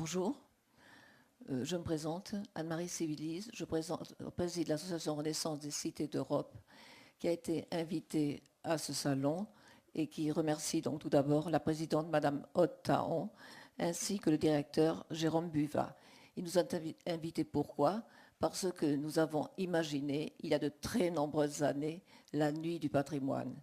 Bonjour, je me présente, Anne-Marie Civilise, je préside l'Association Renaissance des cités d'Europe qui a été invitée à ce salon et qui remercie donc tout d'abord la présidente Madame Aude Taon ainsi que le directeur Jérôme Buvat. Il nous a invités pourquoi ? Parce que nous avons imaginé, il y a de très nombreuses années, la Nuit du patrimoine.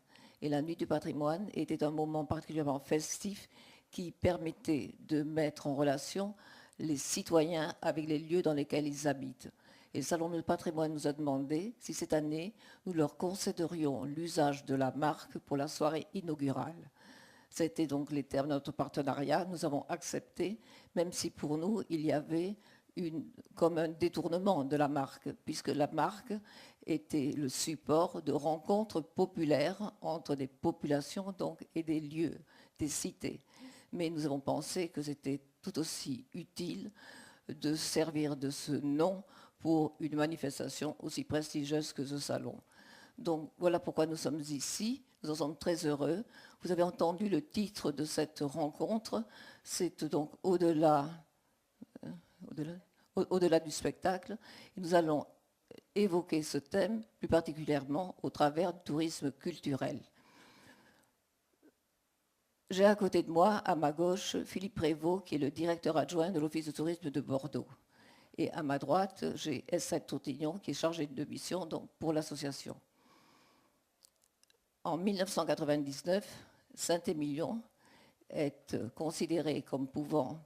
Et la Nuit du patrimoine était un moment particulièrement festif qui permettait de mettre en relation les citoyens avec les lieux dans lesquels ils habitent. Et le Salon du patrimoine nous a demandé si cette année, nous leur concéderions l'usage de la marque pour la soirée inaugurale. C'était donc les termes de notre partenariat. Nous avons accepté, même si pour nous, il y avait comme un détournement de la marque, puisque la marque était le support de rencontres populaires entre des populations donc, et des lieux, des cités. Mais nous avons pensé que c'était tout aussi utile de servir de ce nom pour une manifestation aussi prestigieuse que ce salon. Donc voilà pourquoi nous sommes ici, nous en sommes très heureux. Vous avez entendu le titre de cette rencontre, c'est donc au-delà du spectacle. Et nous allons évoquer ce thème plus particulièrement au travers du tourisme culturel. J'ai à côté de moi, à ma gauche, Philippe Prévost, qui est le directeur adjoint de l'Office de tourisme de Bordeaux. Et à ma droite, j'ai Estelle Tourtignon, qui est chargée de mission donc, pour l'association. En 1999, Saint-Émilion est considéré comme pouvant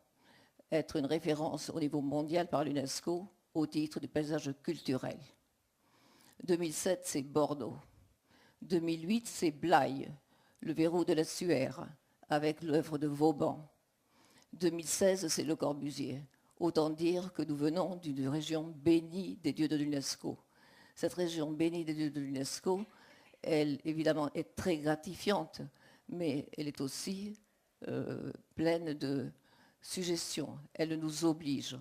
être une référence au niveau mondial par l'UNESCO au titre du paysage culturel. 2007, c'est Bordeaux. 2008, c'est Blaye, le verrou de l'estuaire, avec l'œuvre de Vauban. 2016, c'est Le Corbusier. Autant dire que nous venons d'une région bénie des dieux de l'UNESCO. Cette région bénie des dieux de l'UNESCO, elle, évidemment, est très gratifiante, mais elle est aussi pleine de suggestions. Elle nous oblige.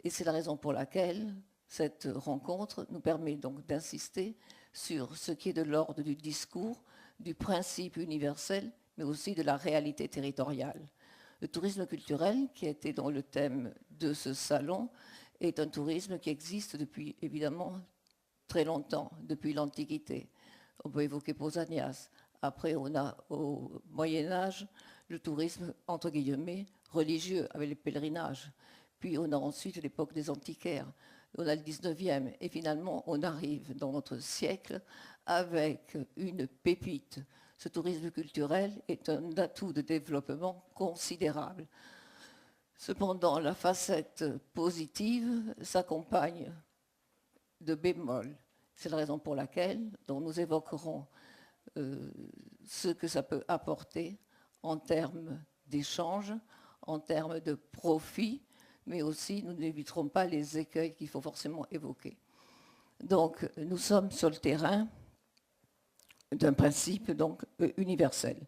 Et c'est la raison pour laquelle cette rencontre nous permet donc d'insister sur ce qui est de l'ordre du discours, du principe universel, mais aussi de la réalité territoriale. Le tourisme culturel, qui a été dans le thème de ce salon, est un tourisme qui existe depuis évidemment très longtemps, depuis l'Antiquité. On peut évoquer Pausanias. Après, on a au Moyen-Âge le tourisme, entre guillemets, religieux, avec les pèlerinages. Puis on a ensuite l'époque des antiquaires. On a le 19e. Et finalement, on arrive dans notre siècle avec une pépite. Ce tourisme culturel est un atout de développement considérable. Cependant, la facette positive s'accompagne de bémols. C'est la raison pour laquelle nous évoquerons ce que ça peut apporter en termes d'échange, en termes de profit, mais aussi nous n'éviterons pas les écueils qu'il faut forcément évoquer. Donc nous sommes sur le terrain d'un principe donc, universel,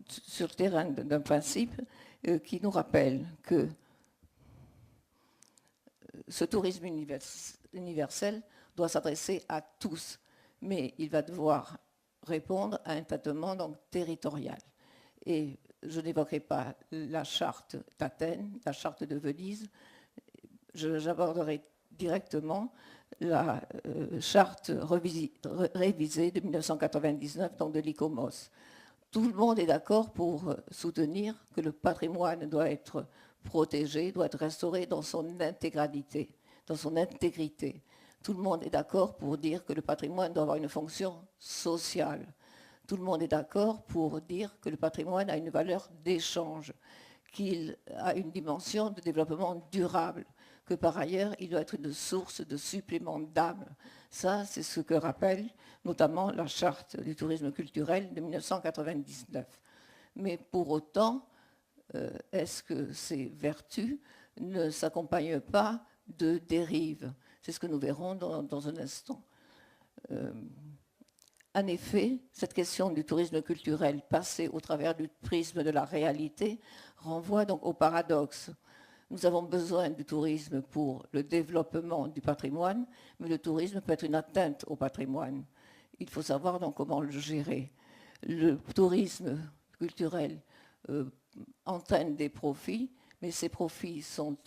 sur le terrain d'un principe qui nous rappelle que ce tourisme universel doit s'adresser à tous, mais il va devoir répondre à un traitement donc, territorial. Et je n'évoquerai pas la charte d'Athènes, la charte de Venise, j'aborderai directement la charte révisée de 1999, donc de l'ICOMOS. Tout le monde est d'accord pour soutenir que le patrimoine doit être protégé, doit être restauré dans son intégralité, dans son intégrité. Tout le monde est d'accord pour dire que le patrimoine doit avoir une fonction sociale. Tout le monde est d'accord pour dire que le patrimoine a une valeur d'échange, qu'il a une dimension de développement durable, que par ailleurs, il doit être une source de supplément d'âme. Ça, c'est ce que rappelle notamment la charte du tourisme culturel de 1999. Mais pour autant, est-ce que ces vertus ne s'accompagnent pas de dérives ? C'est ce que nous verrons dans un instant. En effet, cette question du tourisme culturel passé au travers du prisme de la réalité renvoie donc au paradoxe. Nous avons besoin du tourisme pour le développement du patrimoine, mais le tourisme peut être une atteinte au patrimoine. Il faut savoir donc comment le gérer. Le tourisme culturel entraîne des profits, mais ces profits sont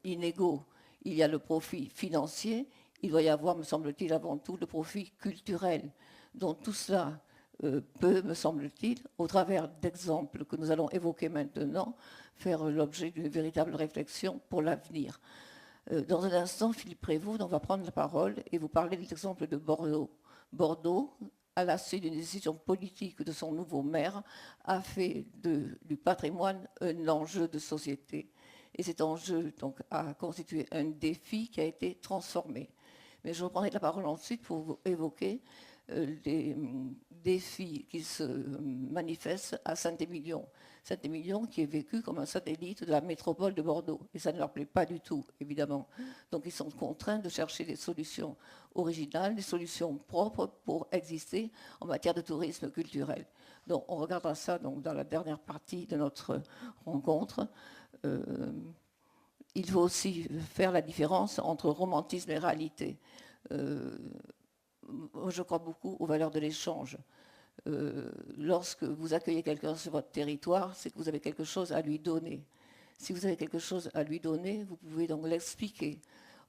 inégaux. Il y a le profit financier, il doit y avoir, me semble-t-il, avant tout le profit culturel. Donc tout cela peut, me semble-t-il, au travers d'exemples que nous allons évoquer maintenant, faire l'objet d'une véritable réflexion pour l'avenir. Dans un instant, Philippe Prévost va prendre la parole et vous parler de l'exemple de Bordeaux. Bordeaux, à la suite d'une décision politique de son nouveau maire, a fait du patrimoine un enjeu de société. Et cet enjeu donc, a constitué un défi qui a été transformé. Mais je reprendrai la parole ensuite pour vous évoquer les défis qui se manifestent à Saint-Émilion. Saint-Émilion qui est vécu comme un satellite de la métropole de Bordeaux. Et ça ne leur plaît pas du tout, évidemment. Donc ils sont contraints de chercher des solutions originales, des solutions propres pour exister en matière de tourisme culturel. Donc on regardera ça donc, dans la dernière partie de notre rencontre. Il faut aussi faire la différence entre romantisme et réalité. Je crois beaucoup aux valeurs de l'échange. Lorsque vous accueillez quelqu'un sur votre territoire, c'est que vous avez quelque chose à lui donner. Si vous avez quelque chose à lui donner, vous pouvez donc l'expliquer.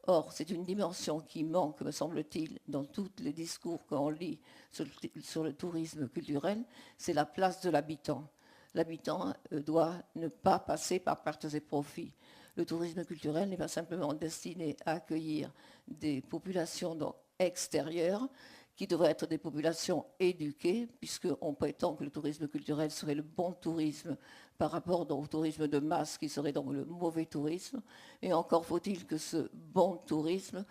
Or, c'est une dimension qui manque, me semble-t-il, dans tous les discours qu'on lit sur le tourisme culturel, c'est la place de l'habitant. L'habitant doit ne pas passer par pertes et profits. Le tourisme culturel n'est pas simplement destiné à accueillir des populations extérieures, qui devraient être des populations éduquées, puisqu'on prétend que le tourisme culturel serait le bon tourisme par rapport au tourisme de masse, qui serait donc le mauvais tourisme. Et encore faut-il que ce bon tourisme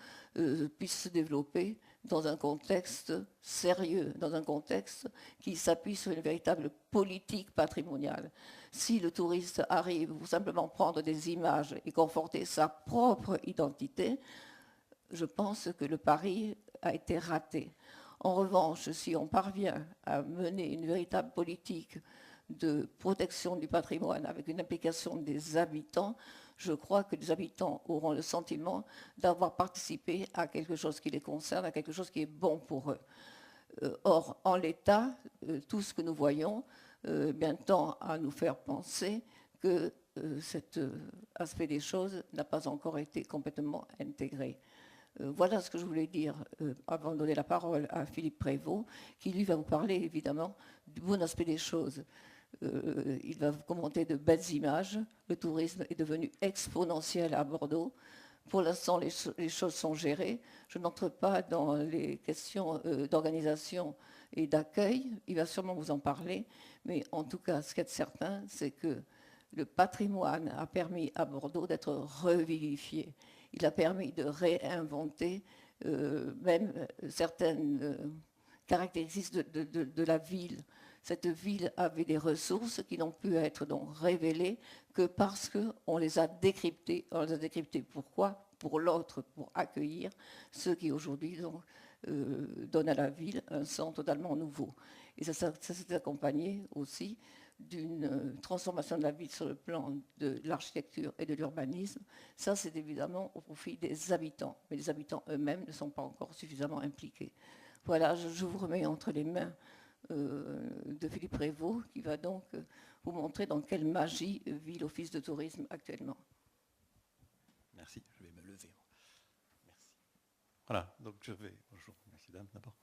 puisse se développer dans un contexte sérieux, dans un contexte qui s'appuie sur une véritable politique patrimoniale. Si le touriste arrive pour simplement prendre des images et conforter sa propre identité, je pense que le pari a été raté. En revanche, si on parvient à mener une véritable politique de protection du patrimoine avec une implication des habitants, je crois que les habitants auront le sentiment d'avoir participé à quelque chose qui les concerne, à quelque chose qui est bon pour eux. Or, en l'état, tout ce que nous voyons tend à nous faire penser que cet aspect des choses n'a pas encore été complètement intégré. Voilà ce que je voulais dire avant de donner la parole à Philippe Prévost, qui lui va vous parler évidemment du bon aspect des choses. Il va vous commenter de belles images. Le tourisme est devenu exponentiel à Bordeaux. Pour l'instant, les choses sont gérées. Je n'entre pas dans les questions d'organisation et d'accueil. Il va sûrement vous en parler. Mais en tout cas, ce qui est certain, c'est que le patrimoine a permis à Bordeaux d'être revivifié. Il a permis de réinventer même certaines caractéristiques de la ville. Cette ville avait des ressources qui n'ont pu être donc révélées que parce qu'on les a décryptées. On les a décryptées pourquoi? Pour l'autre, pour accueillir ceux qui aujourd'hui donnent à la ville un sens totalement nouveau. Et ça s'est accompagné aussi d'une transformation de la ville sur le plan de l'architecture et de l'urbanisme. Ça, c'est évidemment au profit des habitants. Mais les habitants eux-mêmes ne sont pas encore suffisamment impliqués. Voilà, je vous remets entre les mains de Philippe Prévost, qui va donc vous montrer dans quelle magie vit l'Office de tourisme actuellement. Merci, je vais me lever. Merci. Voilà, donc bonjour, merci dame d'abord.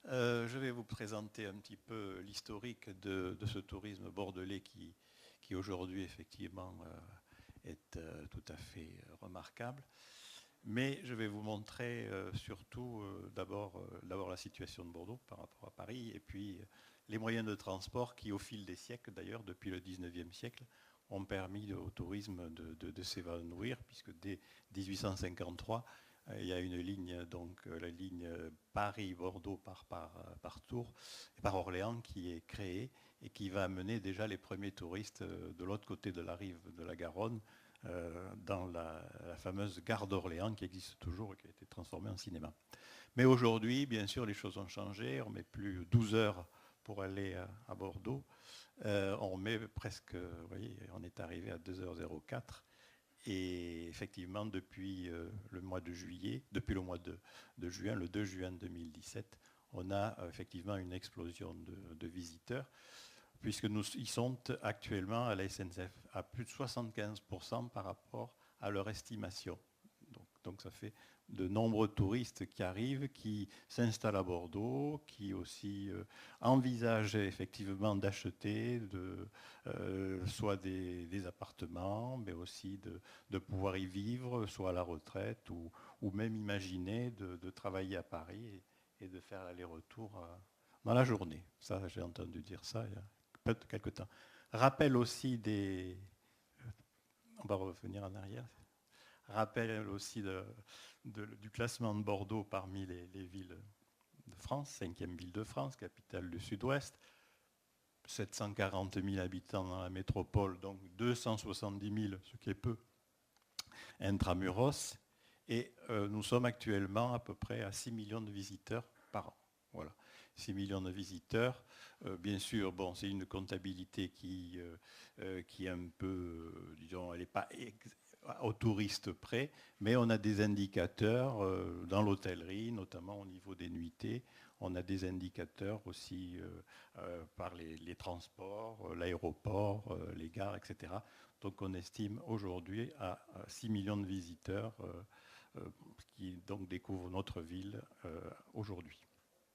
Je vais vous présenter un petit peu l'historique de ce tourisme bordelais qui aujourd'hui effectivement est tout à fait remarquable. Mais je vais vous montrer surtout d'abord la situation de Bordeaux par rapport à Paris et puis les moyens de transport qui au fil des siècles d'ailleurs depuis le 19e siècle ont permis au tourisme de s'évanouir puisque dès 1853 il y a une ligne, donc la ligne Paris-Bordeaux par Tours et par Orléans qui est créée et qui va amener déjà les premiers touristes de l'autre côté de la rive de la Garonne dans la fameuse gare d'Orléans qui existe toujours et qui a été transformée en cinéma. Mais aujourd'hui, bien sûr, les choses ont changé. On ne met plus 12 heures pour aller à Bordeaux. On met presque, vous voyez, on est arrivé à 2h04. Et effectivement, depuis le mois de juillet, depuis le mois de juin, le 2 juin 2017, on a effectivement une explosion de visiteurs. ils sont actuellement à la SNCF à plus de 75% par rapport à leur estimation. Donc ça fait de nombreux touristes qui arrivent, qui s'installent à Bordeaux, qui aussi envisagent effectivement d'acheter soit des appartements, mais aussi de pouvoir y vivre, soit à la retraite, ou même imaginer de travailler à Paris et de faire l'aller-retour dans la journée. Ça, j'ai entendu dire ça il y a peut-être quelque temps. Rappel aussi on va revenir en arrière. Rappel aussi du classement de Bordeaux parmi les villes de France, 5e ville de France, capitale du Sud-Ouest, 740 000 habitants dans la métropole, donc 270 000, ce qui est peu, intramuros, et nous sommes actuellement à peu près à 6 millions de visiteurs par an. Voilà, 6 millions de visiteurs. Bien sûr, bon, c'est une comptabilité qui est un peu, disons, elle n'est pas aux touristes près, mais on a des indicateurs dans l'hôtellerie, notamment au niveau des nuitées. On a des indicateurs aussi par les transports, l'aéroport, les gares, etc. Donc on estime aujourd'hui à 6 millions de visiteurs qui donc découvrent notre ville aujourd'hui.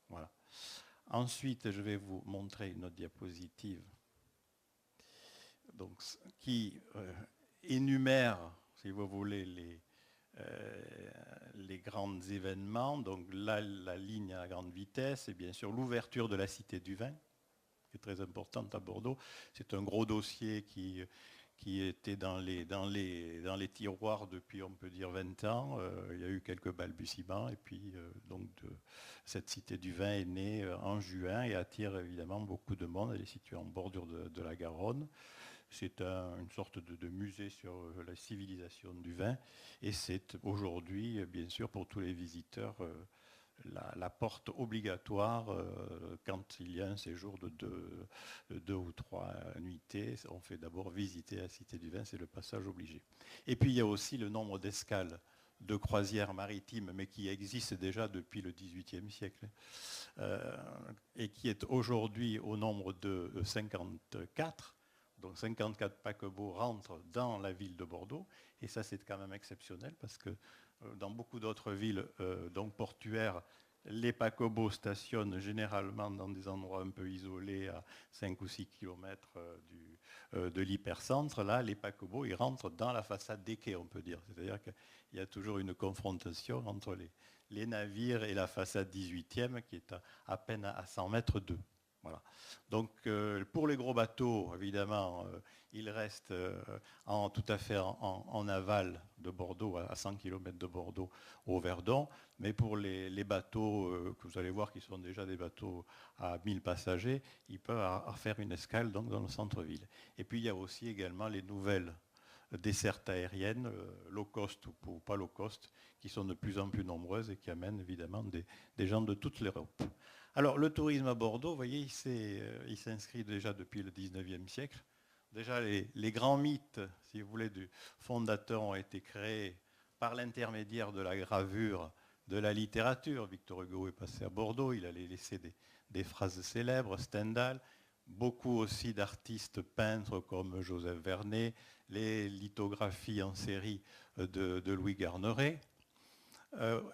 Voilà. Ensuite, je vais vous montrer une autre diapositive donc, qui énumère, si vous voulez, les grands événements. Donc là, la ligne à grande vitesse, et bien sûr l'ouverture de la Cité du Vin, qui est très importante à Bordeaux. C'est un gros dossier qui était dans les tiroirs depuis, on peut dire, 20 ans. Il y a eu quelques balbutiements, et puis donc cette Cité du Vin est née en juin et attire évidemment beaucoup de monde. Elle est située en bordure de la Garonne. C'est une sorte de musée sur la civilisation du vin, et c'est aujourd'hui, bien sûr, pour tous les visiteurs, la porte obligatoire quand il y a un séjour de deux ou trois nuitées. On fait d'abord visiter la Cité du Vin, c'est le passage obligé. Et puis il y a aussi le nombre d'escales de croisières maritimes, mais qui existe déjà depuis le XVIIIe siècle, et qui est aujourd'hui au nombre de 54. Donc 54 paquebots rentrent dans la ville de Bordeaux, et ça c'est quand même exceptionnel parce que dans beaucoup d'autres villes donc portuaires, les paquebots stationnent généralement dans des endroits un peu isolés à 5 ou 6 km de l'hypercentre. Là, les paquebots, ils rentrent dans la façade des quais, on peut dire. C'est-à-dire qu'il y a toujours une confrontation entre les navires et la façade 18e qui est à peine à 100 mètres d'eux. Voilà. Donc pour les gros bateaux, évidemment, ils restent tout à fait en aval de Bordeaux, à 100 km de Bordeaux, au Verdon. Mais pour les bateaux que vous allez voir qui sont déjà des bateaux à 1000 passagers, ils peuvent faire une escale donc, dans le centre-ville. Et puis il y a aussi également les nouvelles dessertes aériennes, low cost ou pas low cost, qui sont de plus en plus nombreuses et qui amènent évidemment des gens de toute l'Europe. Alors, le tourisme à Bordeaux, vous voyez, il s'inscrit déjà depuis le 19e siècle. Déjà, les grands mythes, si vous voulez, du fondateur ont été créés par l'intermédiaire de la gravure, de la littérature. Victor Hugo est passé à Bordeaux, il allait laisser des phrases célèbres, Stendhal, beaucoup aussi d'artistes peintres comme Joseph Vernet, les lithographies en série de Louis Garneret.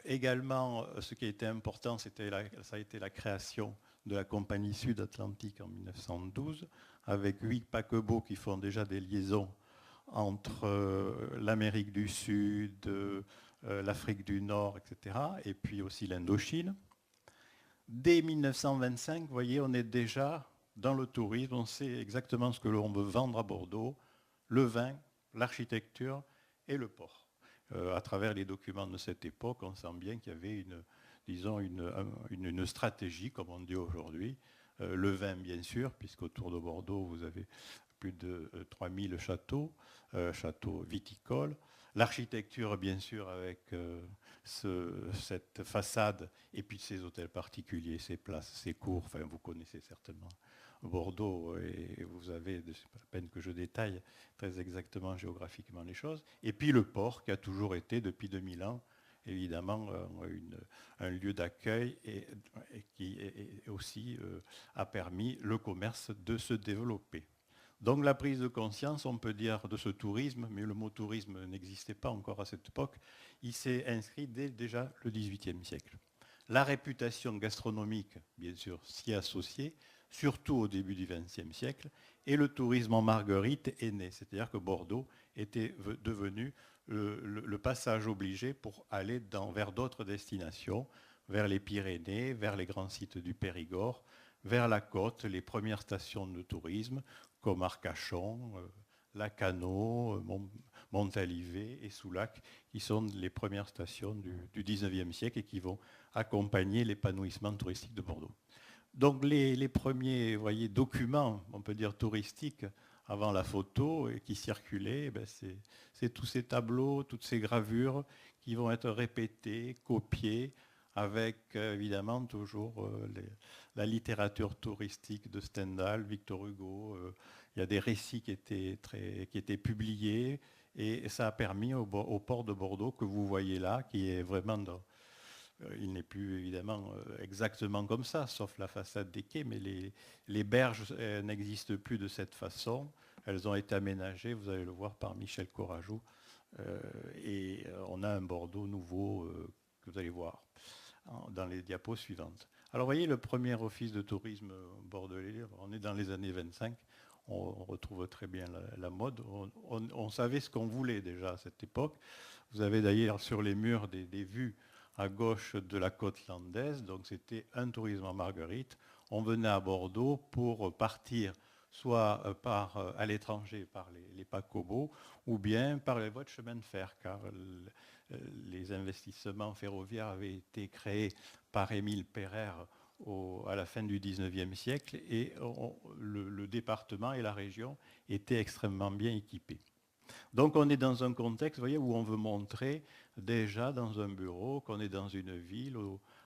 Également, ce qui a été important, ça a été la création de la Compagnie Sud-Atlantique en 1912, avec 8 paquebots qui font déjà des liaisons entre l'Amérique du Sud, l'Afrique du Nord, etc., et puis aussi l'Indochine. Dès 1925, vous voyez, on est déjà dans le tourisme, on sait exactement ce que l'on veut vendre à Bordeaux, le vin, l'architecture et le port. À travers les documents de cette époque, on sent bien qu'il y avait une stratégie, comme on dit aujourd'hui. Le vin, bien sûr, puisqu'autour de Bordeaux, vous avez plus de 3000 châteaux, châteaux viticoles. L'architecture, bien sûr, avec cette façade, et puis ces hôtels particuliers, ces places, ces cours, enfin, vous connaissez certainement Bordeaux, et vous avez, c'est pas la peine que je détaille très exactement géographiquement les choses. Et puis le port, qui a toujours été, depuis 2000 ans, évidemment un lieu d'accueil et qui aussi a permis le commerce de se développer. Donc la prise de conscience, on peut dire, de ce tourisme, mais le mot tourisme n'existait pas encore à cette époque, il s'est inscrit dès déjà le XVIIIe siècle. La réputation gastronomique, bien sûr, s'y est associée, surtout au début du XXe siècle, et le tourisme en marguerite est né. C'est-à-dire que Bordeaux était devenu le passage obligé pour aller vers d'autres destinations, vers les Pyrénées, vers les grands sites du Périgord, vers la côte, les premières stations de tourisme, comme Arcachon, Lacanau, Montalivet et Soulac, qui sont les premières stations du XIXe siècle et qui vont accompagner l'épanouissement touristique de Bordeaux. Donc les premiers, voyez, documents, on peut dire touristiques, avant la photo et qui circulaient, c'est tous ces tableaux, toutes ces gravures qui vont être répétées, copiées, avec évidemment toujours la littérature touristique de Stendhal, Victor Hugo. Il y a des récits qui étaient publiés et ça a permis au port de Bordeaux que vous voyez là, qui est vraiment il n'est plus évidemment exactement comme ça, sauf la façade des quais, mais les berges n'existent plus de cette façon. Elles ont été aménagées, vous allez le voir, par Michel Courajou. Et on a un Bordeaux nouveau que vous allez voir dans les diapos suivantes. Alors vous voyez le premier office de tourisme bordelais, on est dans les années 25, on retrouve très bien la mode, on savait ce qu'on voulait déjà à cette époque. Vous avez d'ailleurs sur les murs des vues à gauche de la côte landaise, donc c'était un tourisme en marguerite. On venait à Bordeaux pour partir soit à l'étranger par les paquebots ou bien par les voies de chemin de fer, car les investissements ferroviaires avaient été créés par Émile Pereire à la fin du XIXe siècle et le département et la région étaient extrêmement bien équipés. Donc on est dans un contexte, vous voyez, où on veut montrer déjà dans un bureau qu'on est dans une ville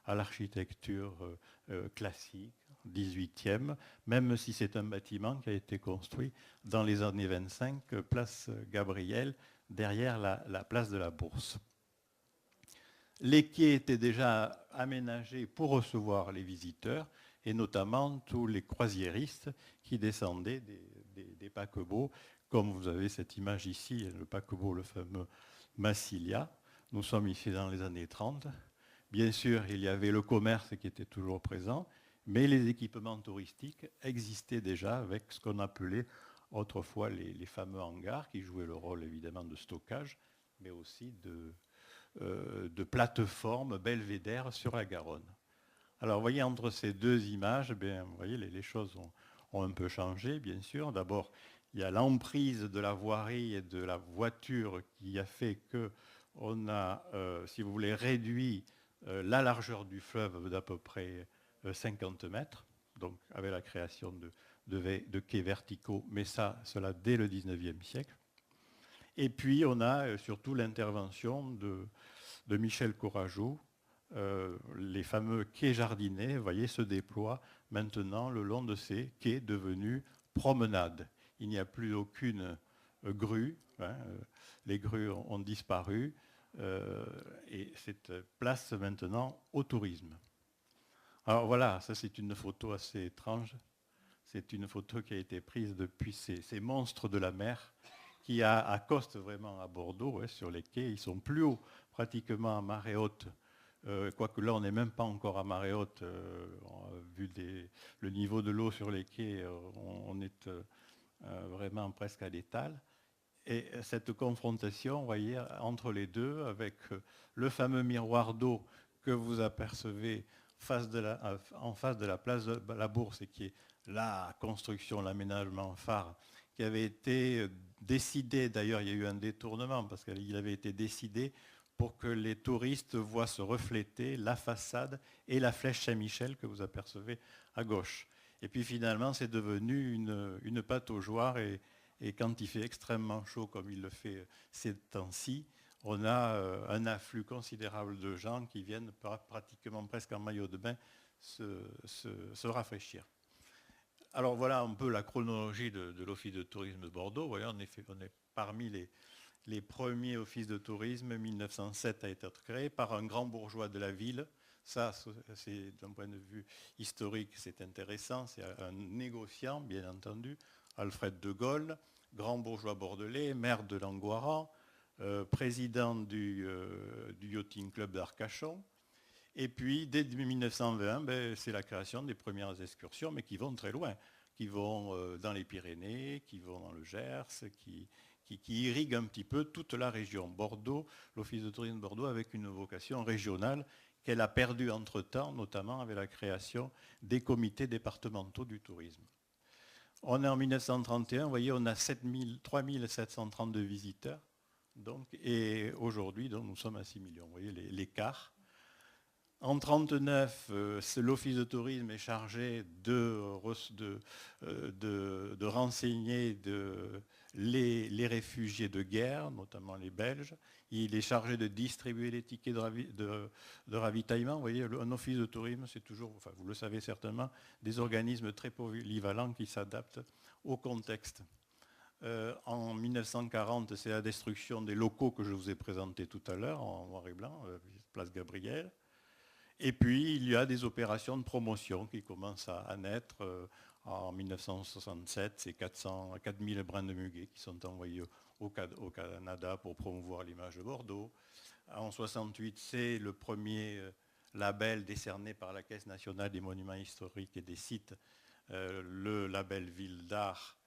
à l'architecture classique, 18e, même si c'est un bâtiment qui a été construit dans les années 25, place Gabriel, derrière la place de la Bourse. Les quais étaient déjà aménagés pour recevoir les visiteurs, et notamment tous les croisiéristes qui descendaient des paquebots, comme vous avez cette image ici, le paquebot, le fameux Massilia. Nous sommes ici dans les années 30. Bien sûr, il y avait le commerce qui était toujours présent, mais les équipements touristiques existaient déjà avec ce qu'on appelait autrefois les fameux hangars, qui jouaient le rôle évidemment de stockage, mais aussi de plateformes belvédères sur la Garonne. Alors, vous voyez, entre ces deux images, vous voyez, les choses ont un peu changé, bien sûr. D'abord, il y a l'emprise de la voirie et de la voiture qui a fait qu'on a, si vous voulez, réduit la largeur du fleuve d'à peu près 50 mètres, donc avec la création de quais verticaux, mais cela dès le 19e siècle. Et puis, on a surtout l'intervention de Michel Courajou. Les fameux quais jardinés, vous voyez, se déploient maintenant le long de ces quais devenus promenades. Il n'y a plus aucune grue, les grues ont disparu, et cette place maintenant au tourisme. Alors voilà, ça c'est une photo assez étrange. C'est une photo qui a été prise depuis ces monstres de la mer qui accostent vraiment à Bordeaux, sur les quais. Ils sont plus hauts, pratiquement à marée haute. Quoique là, on n'est même pas encore à marée haute. Vu le niveau de l'eau sur les quais, on est vraiment presque à l'étal. Et cette confrontation, vous voyez, entre les deux, avec le fameux miroir d'eau que vous apercevez en face de la place de la Bourse, et qui est la construction, l'aménagement phare, qui avait été décidé, d'ailleurs il y a eu un détournement, parce qu'il avait été décidé pour que les touristes voient se refléter la façade et la flèche Saint-Michel que vous apercevez à gauche. Et puis finalement, c'est devenu une pataugeoire, et quand il fait extrêmement chaud, comme il le fait ces temps-ci, on a un afflux considérable de gens qui viennent pratiquement presque en maillot de bain se rafraîchir. Alors voilà un peu la chronologie de l'Office de tourisme de Bordeaux. Vous voyez, on est parmi les premiers offices de tourisme, 1907 a été créé par un grand bourgeois de la ville. Ça, c'est d'un point de vue historique, c'est intéressant. C'est un négociant, bien entendu, Alfred de Gaulle, grand bourgeois bordelais, maire de Langoiran, président du Yachting Club d'Arcachon. Et puis, dès 1920, c'est la création des premières excursions, mais qui vont très loin, qui vont dans les Pyrénées, qui vont dans le Gers, qui irriguent un petit peu toute la région. Bordeaux, l'Office de tourisme de Bordeaux, avec une vocation régionale qu'elle a perdue entre-temps, notamment avec la création des comités départementaux du tourisme. On est en 1931, vous voyez, on a 3732 visiteurs, donc, et aujourd'hui, nous sommes à 6 millions. Vous voyez l'écart. En 1939, l'Office de tourisme est chargé de renseigner les réfugiés de guerre, notamment les Belges. Il est chargé de distribuer les tickets de ravitaillement. Vous voyez, un office de tourisme, c'est toujours, enfin, vous le savez certainement, des organismes très polyvalents qui s'adaptent au contexte. En 1940, c'est la destruction des locaux que je vous ai présentés tout à l'heure, en noir et blanc, place Gabriel. Et puis, il y a des opérations de promotion qui commencent à naître. En 1967, c'est 4000 brins de muguet qui sont envoyés au Canada pour promouvoir l'image de Bordeaux. En 1968, c'est le premier label décerné par la Caisse nationale des monuments historiques et des sites, le label Ville d'Art.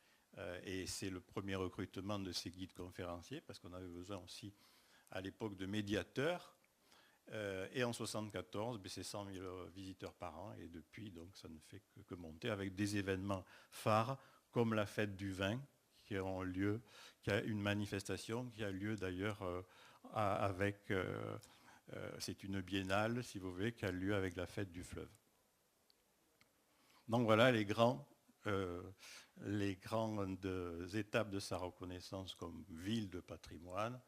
Et c'est le premier recrutement de ces guides conférenciers, parce qu'on avait besoin aussi, à l'époque, de médiateurs. Et en 1974, c'est 100 000 visiteurs par an, et depuis, donc, ça ne fait que monter avec des événements phares, comme la fête du vin, qui a une manifestation qui a lieu d'ailleurs c'est une biennale, si vous voulez, qui a lieu avec la fête du fleuve. Donc voilà les grandes étapes de sa reconnaissance comme ville de patrimoine,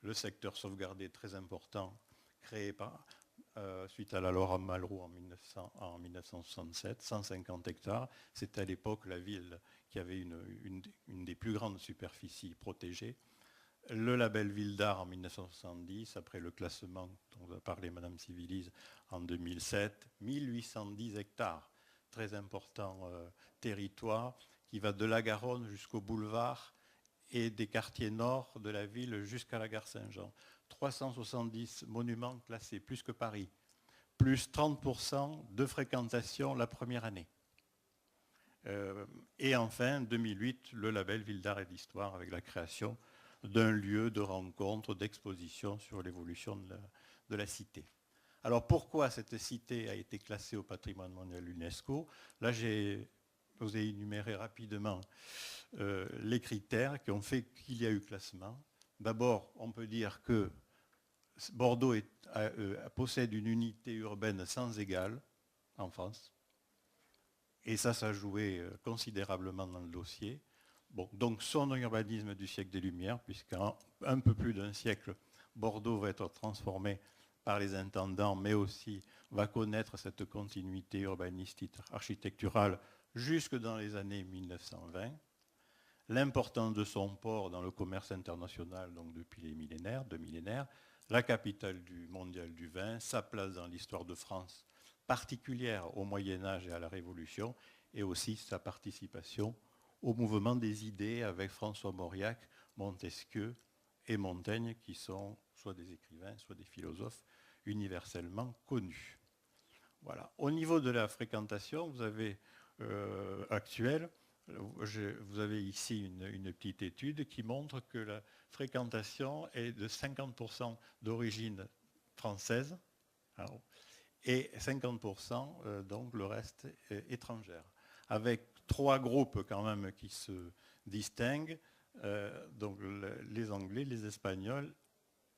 le secteur sauvegardé très important, créé suite à la loi Malraux en 1967, 150 hectares. C'était à l'époque la ville qui avait une des plus grandes superficies protégées. Le label Ville d'Art en 1970, après le classement dont a parlé Madame Civilise en 2007, 1810 hectares, très important territoire qui va de la Garonne jusqu'au boulevard et des quartiers nord de la ville jusqu'à la gare Saint-Jean. 370 monuments classés, plus que Paris, plus 30% de fréquentation la première année. Et enfin, 2008, le label Ville d'Art et d'Histoire avec la création d'un lieu de rencontre, d'exposition sur l'évolution de la cité. Alors pourquoi cette cité a été classée au patrimoine mondial UNESCO? Là, je vous ai énuméré rapidement les critères qui ont fait qu'il y a eu classement. D'abord, on peut dire que Bordeaux possède une unité urbaine sans égale en France. Et ça jouait considérablement dans le dossier. Bon, donc son urbanisme du siècle des Lumières, puisqu'en un peu plus d'un siècle, Bordeaux va être transformé par les intendants, mais aussi va connaître cette continuité urbanistique architecturale jusque dans les années 1920. L'importance de son port dans le commerce international, donc depuis les millénaires, 2 millénaires, la capitale mondiale du vin, sa place dans l'histoire de France, particulière au Moyen-Âge et à la Révolution, et aussi sa participation au mouvement des idées avec François Mauriac, Montesquieu et Montaigne, qui sont soit des écrivains, soit des philosophes universellement connus. Voilà. Au niveau de la fréquentation, vous avez actuelle, vous avez ici une petite étude qui montre que la fréquentation est de 50% d'origine française et 50% donc le reste étrangère. Avec 3 groupes quand même qui se distinguent, donc les Anglais, les Espagnols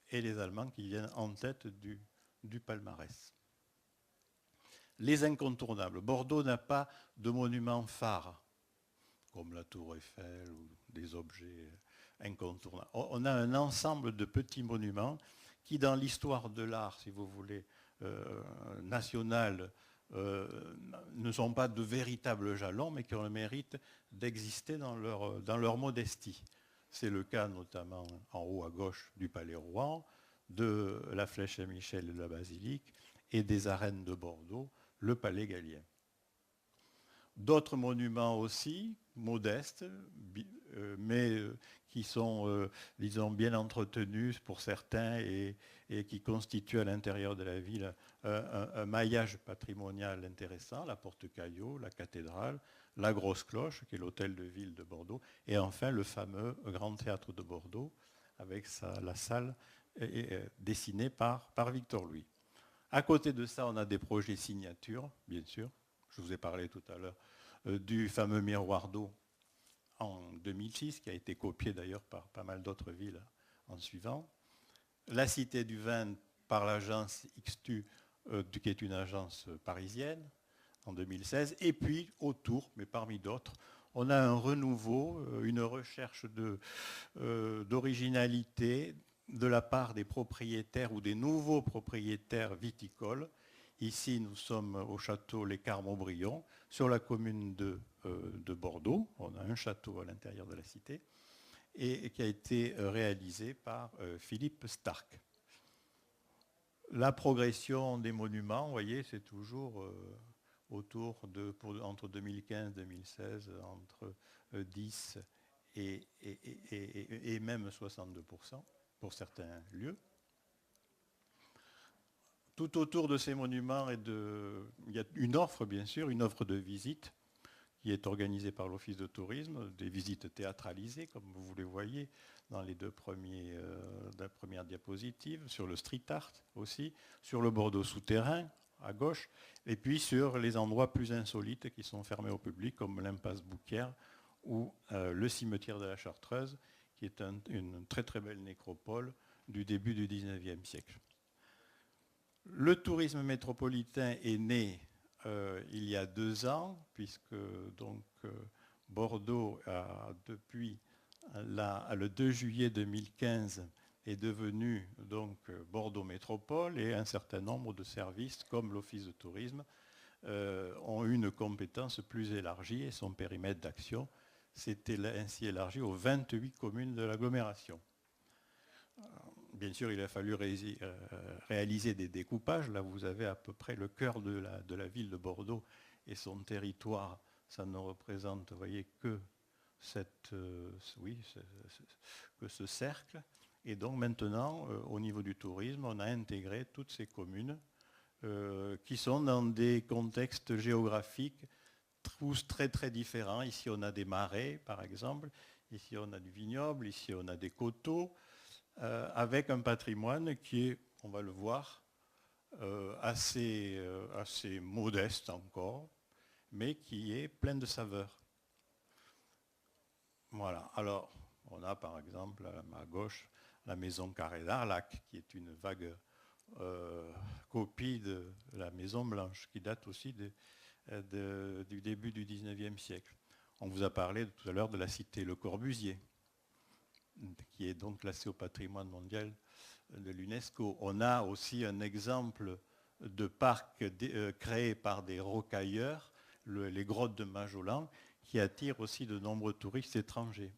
et les Allemands qui viennent en tête du palmarès. Les incontournables. Bordeaux n'a pas de monuments phares comme la Tour Eiffel ou des objets incontournables. On a un ensemble de petits monuments qui, dans l'histoire de l'art, si vous voulez, national, ne sont pas de véritables jalons, mais qui ont le mérite d'exister dans leur modestie. C'est le cas notamment en haut à gauche du Palais Rouen, de la Flèche Saint-Michel et de la Basilique, et des arènes de Bordeaux, le Palais Gallien. D'autres monuments aussi, modestes, mais qui sont, disons, bien entretenus pour certains et qui constituent à l'intérieur de la ville un maillage patrimonial intéressant, la Porte Caillot, la cathédrale, la Grosse Cloche, qui est l'hôtel de ville de Bordeaux, et enfin le fameux Grand Théâtre de Bordeaux, avec la salle dessinée par Victor Louis. À côté de ça, on a des projets signatures, bien sûr. Je vous ai parlé tout à l'heure du fameux miroir d'eau en 2006, qui a été copié d'ailleurs par pas mal d'autres villes en suivant. La Cité du Vin par l'agence XTU, qui est une agence parisienne, en 2016. Et puis, autour, mais parmi d'autres, on a un renouveau, une recherche d'originalité de la part des propriétaires ou des nouveaux propriétaires viticoles. Ici, nous sommes au château Les Carmes-Aubryon, sur la commune de Bordeaux. On a un château à l'intérieur de la cité, et qui a été réalisé par Philippe Starck. La progression des monuments, vous voyez, c'est toujours autour de, entre 2015 et 2016, entre 10 et même 62% pour certains lieux. Tout autour de ces monuments, il y a une offre, bien sûr, une offre de visite qui est organisée par l'Office de tourisme, des visites théâtralisées, comme vous les voyez dans les la première diapositive, sur le street art aussi, sur le Bordeaux souterrain, à gauche, et puis sur les endroits plus insolites qui sont fermés au public, comme l'impasse Bouquière ou le cimetière de la Chartreuse, qui est une très très belle nécropole du début du 19e siècle. Le tourisme métropolitain est né il y a 2 ans, puisque donc Bordeaux a depuis le 2 juillet 2015 est devenu donc Bordeaux Métropole, et un certain nombre de services comme l'Office de tourisme ont eu une compétence plus élargie, et son périmètre d'action s'était ainsi élargi aux 28 communes de l'agglomération. Bien sûr, il a fallu réaliser des découpages. Là, vous avez à peu près le cœur de la ville de Bordeaux et son territoire. Ça ne représente, vous voyez, que ce cercle. Et donc maintenant, au niveau du tourisme, on a intégré toutes ces communes qui sont dans des contextes géographiques tous très très différents. Ici, on a des marais, par exemple. Ici, on a du vignoble. Ici, on a des coteaux. Avec un patrimoine qui est, on va le voir, assez modeste encore, mais qui est plein de saveurs. Voilà. Alors, on a par exemple à gauche la maison Carré d'Arlac, qui est une vague copie de la Maison Blanche, qui date aussi du début du 19e siècle. On vous a parlé tout à l'heure de la cité Le Corbusier, qui est donc classé au patrimoine mondial de l'UNESCO. On a aussi un exemple de parc créé par des rocailleurs, les grottes de Majolan, qui attirent aussi de nombreux touristes étrangers.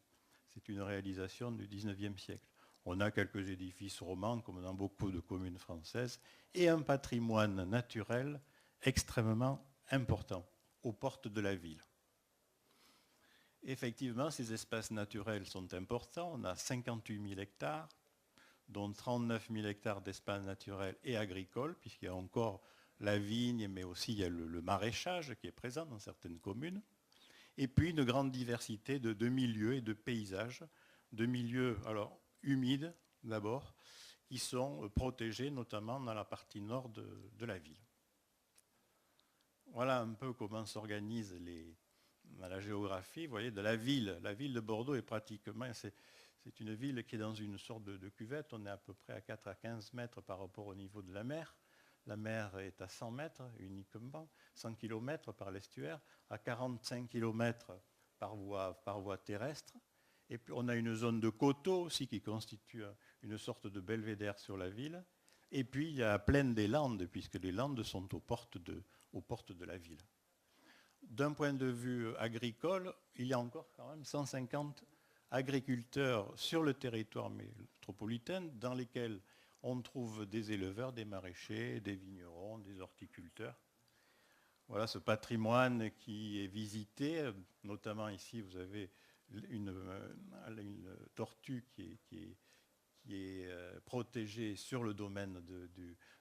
C'est une réalisation du 19e siècle. On a quelques édifices romans, comme dans beaucoup de communes françaises, et un patrimoine naturel extrêmement important, aux portes de la ville. Effectivement, ces espaces naturels sont importants. On a 58 000 hectares, dont 39 000 hectares d'espaces naturels et agricoles, puisqu'il y a encore la vigne, mais aussi il y a le maraîchage qui est présent dans certaines communes. Et puis une grande diversité de milieux et de paysages, de milieux alors humides d'abord, qui sont protégés notamment dans la partie nord de la ville. Voilà un peu comment s'organise la géographie, vous voyez, de la ville. La ville de Bordeaux est pratiquement, c'est une ville qui est dans une sorte de cuvette. On est à peu près à 4 à 15 mètres par rapport au niveau de la mer. La mer est à 100 mètres uniquement, 100 km par l'estuaire, à 45 km par voie terrestre. Et puis on a une zone de coteaux aussi qui constitue une sorte de belvédère sur la ville. Et puis il y a la plaine des Landes, puisque les Landes sont aux portes de la ville. D'un point de vue agricole, il y a encore quand même 150 agriculteurs sur le territoire métropolitain dans lesquels on trouve des éleveurs, des maraîchers, des vignerons, des horticulteurs. Voilà ce patrimoine qui est visité, notamment ici vous avez une tortue qui est protégée sur le domaine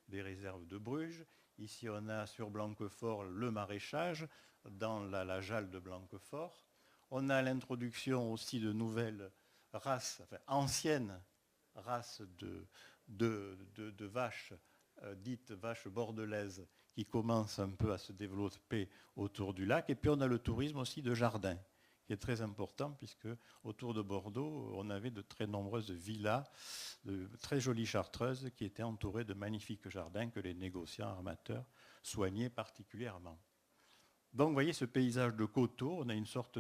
des réserves de Bruges. Ici on a sur Blanquefort le maraîchage dans la Jalle de Blanquefort. On a l'introduction aussi de nouvelles races, enfin anciennes races de vaches, dites vaches bordelaises, qui commencent un peu à se développer autour du lac. Et puis on a le tourisme aussi de jardin, qui est très important, puisque autour de Bordeaux, on avait de très nombreuses villas, de très jolies chartreuses, qui étaient entourées de magnifiques jardins que les négociants armateurs soignaient particulièrement. Donc vous voyez ce paysage de coteaux, on a une sorte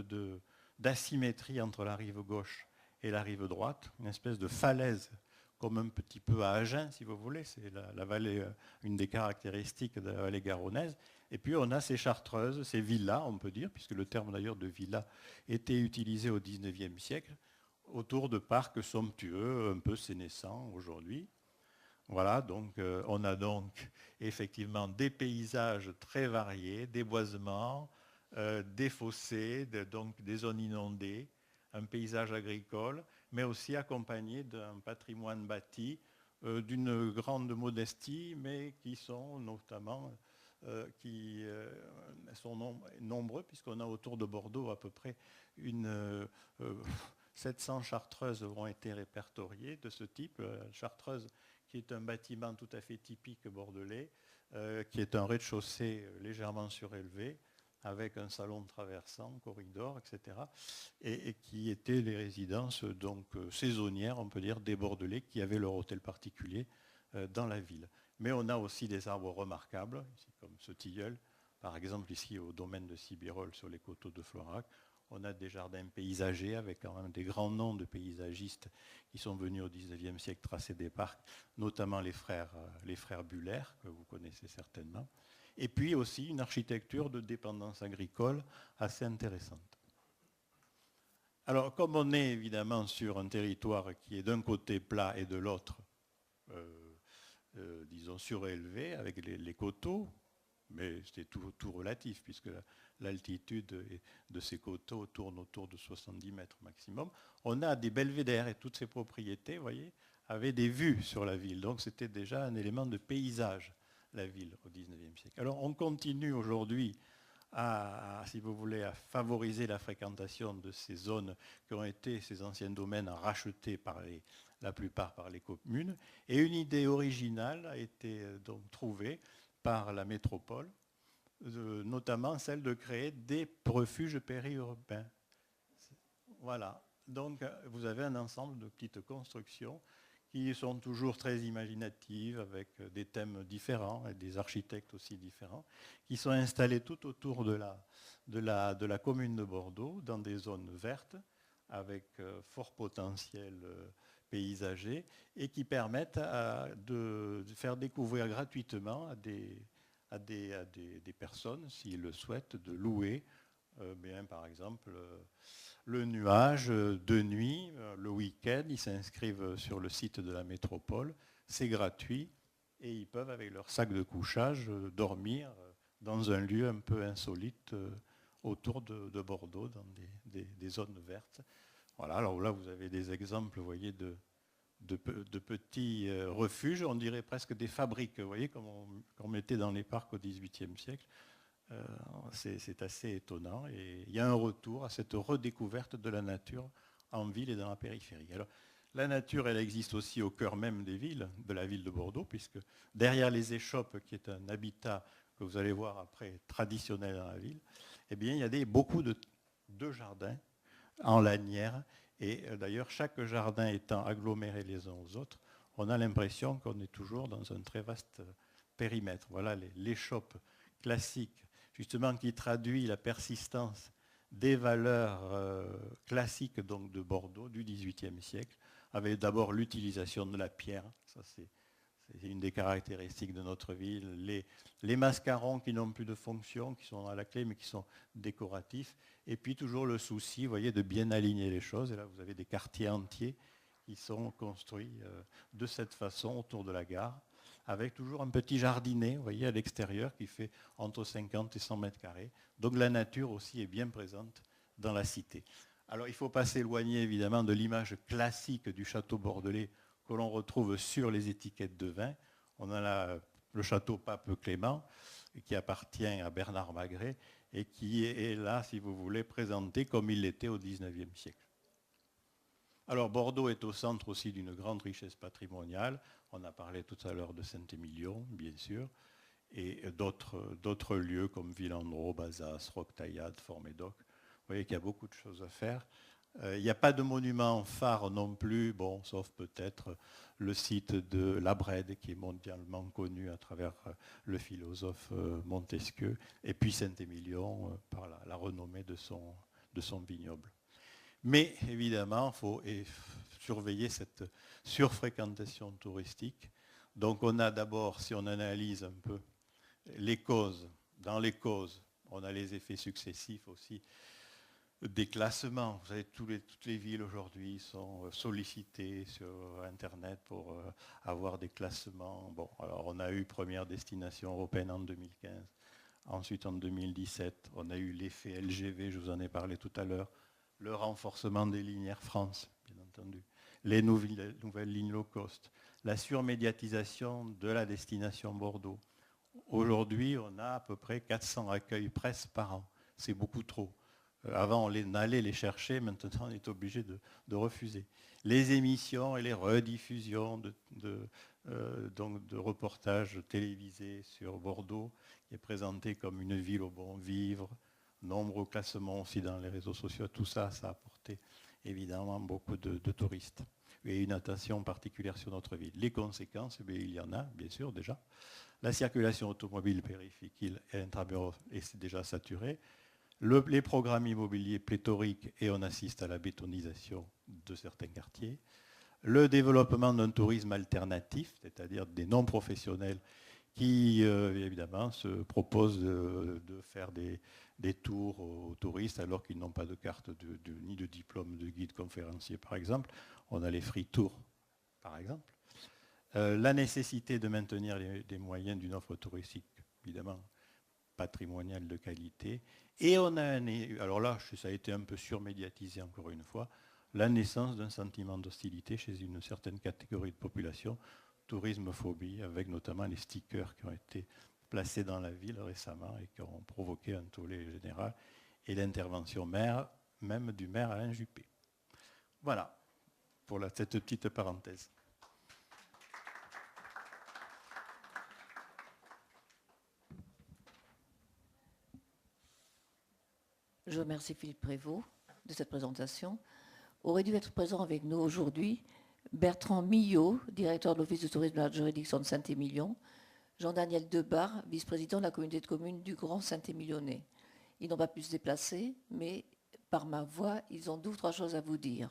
d'asymétrie entre la rive gauche et la rive droite, une espèce de falaise, comme un petit peu à Agen, si vous voulez, c'est la vallée, une des caractéristiques de la vallée garonnaise. Et puis on a ces chartreuses, ces villas, on peut dire, puisque le terme d'ailleurs de villa était utilisé au XIXe siècle, autour de parcs somptueux, un peu sénescents aujourd'hui. Voilà, donc on a donc effectivement des paysages très variés, des boisements, des fossés, donc des zones inondées, un paysage agricole, mais aussi accompagné d'un patrimoine bâti d'une grande modestie, mais qui sont notamment sont nombreux, puisqu'on a autour de Bordeaux à peu près 700 chartreuses ont été répertoriées de ce type. Chartreuse, qui est un bâtiment tout à fait typique bordelais, qui est un rez-de-chaussée légèrement surélevé, avec un salon traversant, corridor, etc. Et qui étaient les résidences donc saisonnières, on peut dire, des Bordelais qui avaient leur hôtel particulier dans la ville. Mais on a aussi des arbres remarquables, ici, comme ce tilleul, par exemple ici au domaine de Sibirol sur les coteaux de Florac. On a des jardins paysagers avec quand même des grands noms de paysagistes qui sont venus au XIXe siècle tracer des parcs, notamment les frères Buller, que vous connaissez certainement. Et puis aussi une architecture de dépendance agricole assez intéressante. Alors, comme on est évidemment sur un territoire qui est d'un côté plat et de l'autre, disons, surélevé, avec les coteaux, mais c'est tout relatif, puisque l'altitude de ces coteaux tourne autour de 70 mètres maximum, on a des belvédères et toutes ces propriétés, vous voyez, avaient des vues sur la ville. Donc c'était déjà un élément de paysage, la ville, au XIXe siècle. Alors on continue aujourd'hui si vous voulez, à favoriser la fréquentation de ces zones qui ont été, ces anciens domaines, rachetés la plupart par les communes. Et une idée originale a été donc trouvée par la métropole, notamment celle de créer des refuges périurbains. Voilà. Donc vous avez un ensemble de petites constructions qui sont toujours très imaginatives, avec des thèmes différents et des architectes aussi différents, qui sont installés tout autour de la commune de Bordeaux, dans des zones vertes, avec fort potentiel paysager, et qui permettent de faire découvrir gratuitement à des personnes, s'ils le souhaitent, de louer, par exemple, le nuage de nuit, le week-end. Ils s'inscrivent sur le site de la métropole, c'est gratuit, et ils peuvent, avec leur sac de couchage, dormir dans un lieu un peu insolite autour de Bordeaux, dans des zones vertes. Voilà, alors là, vous avez des exemples, vous voyez, de petits refuges, on dirait presque des fabriques, vous voyez, comme on mettait dans les parcs au XVIIIe siècle. C'est assez étonnant, et il y a un retour à cette redécouverte de la nature en ville et dans la périphérie. Alors, la nature, elle existe aussi au cœur même des villes, de la ville de Bordeaux, puisque derrière les échoppes, qui est un habitat que vous allez voir après traditionnel dans la ville, eh bien, il y a beaucoup de jardins en lanière, et d'ailleurs, chaque jardin étant aggloméré les uns aux autres, on a l'impression qu'on est toujours dans un très vaste périmètre. Voilà l'échoppe classique, justement, qui traduit la persistance des valeurs classiques donc, de Bordeaux du XVIIIe siècle, avec d'abord l'utilisation de la pierre, ça C'est une des caractéristiques de notre ville. Les mascarons qui n'ont plus de fonction, qui sont à la clé, mais qui sont décoratifs. Et puis toujours le souci, vous voyez, de bien aligner les choses. Et là, vous avez des quartiers entiers qui sont construits de cette façon autour de la gare, avec toujours un petit jardinet, vous voyez, à l'extérieur, qui fait entre 50 et 100 mètres carrés. Donc la nature aussi est bien présente dans la cité. Alors il ne faut pas s'éloigner évidemment de l'image classique du château bordelais que l'on retrouve sur les étiquettes de vin. On a là le château Pape Clément, qui appartient à Bernard Magret, et qui est là, si vous voulez, présenté comme il l'était au XIXe siècle. Alors Bordeaux est au centre aussi d'une grande richesse patrimoniale. On a parlé tout à l'heure de Saint-Émilion, bien sûr, et d'autres lieux comme Villandreau, Bazas, Roquetaillade, Fort-Médoc. Vous voyez qu'il y a beaucoup de choses à faire. Il n'y a pas de monument phare non plus, bon, sauf peut-être le site de La Brède, qui est mondialement connu à travers le philosophe Montesquieu, et puis Saint-Émilion par la renommée de son vignoble. Mais évidemment, il faut surveiller cette surfréquentation touristique. Donc on a d'abord, si on analyse un peu les causes, dans les causes, on a les effets successifs aussi des classements. Vous savez, toutes les villes aujourd'hui sont sollicitées sur Internet pour avoir des classements. Bon, alors on a eu première destination européenne en 2015. Ensuite, en 2017, on a eu l'effet LGV, je vous en ai parlé tout à l'heure. Le renforcement des lignes Air France, bien entendu. Les nouvelles lignes low cost. La surmédiatisation de la destination Bordeaux. Aujourd'hui, on a à peu près 400 accueils presse par an. C'est beaucoup trop. Avant, on allait les chercher, maintenant, on est obligé de refuser. Les émissions et les rediffusions donc de reportages télévisés sur Bordeaux, qui est présenté comme une ville au bon vivre, nombreux classements aussi dans les réseaux sociaux, tout ça, ça a apporté évidemment beaucoup de touristes et une attention particulière sur notre ville. Les conséquences, il y en a, bien sûr, déjà. La circulation automobile périphérique et intramuros est déjà saturée. Les programmes immobiliers pléthoriques et on assiste à la bétonisation de certains quartiers. Le développement d'un tourisme alternatif, c'est-à-dire des non-professionnels qui, évidemment, se proposent de faire des tours aux touristes alors qu'ils n'ont pas de carte ni de diplôme de guide conférencier, par exemple. On a les free tours, par exemple. La nécessité de maintenir des moyens d'une offre touristique, évidemment, patrimoniale de qualité. Et on a, alors là, ça a été un peu surmédiatisé encore une fois, la naissance d'un sentiment d'hostilité chez une certaine catégorie de population, tourisme-phobie, avec notamment les stickers qui ont été placés dans la ville récemment et qui ont provoqué un tollé général et l'intervention même du maire Alain Juppé. Voilà, pour cette petite parenthèse. Je remercie Philippe Prévost de cette présentation. Aurait dû être présent avec nous aujourd'hui Bertrand Millot, directeur de l'Office de tourisme de la juridiction de Saint-Émilion, Jean-Daniel Debar, vice-président de la communauté de communes du Grand Saint-Émilionnais. Ils n'ont pas pu se déplacer, mais par ma voix, ils ont deux ou trois choses à vous dire.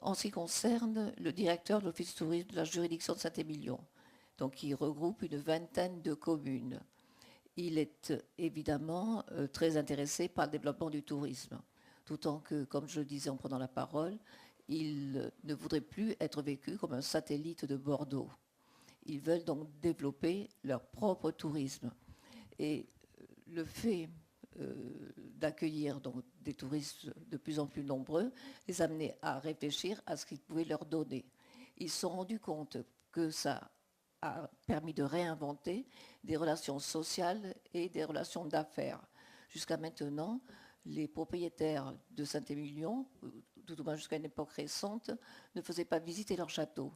En ce qui concerne le directeur de l'Office de tourisme de la juridiction de Saint-Émilion, donc qui regroupe une vingtaine de communes, il est évidemment très intéressé par le développement du tourisme, tout en que, comme je le disais en prenant la parole, il ne voudrait plus être vécu comme un satellite de Bordeaux. Ils veulent donc développer leur propre tourisme. Et le fait d'accueillir donc des touristes de plus en plus nombreux les a amenés à réfléchir à ce qu'ils pouvaient leur donner. Ils se sont rendus compte que ça a permis de réinventer des relations sociales et des relations d'affaires. Jusqu'à maintenant, les propriétaires de Saint-Émilion, tout au moins jusqu'à une époque récente, ne faisaient pas visiter leur château.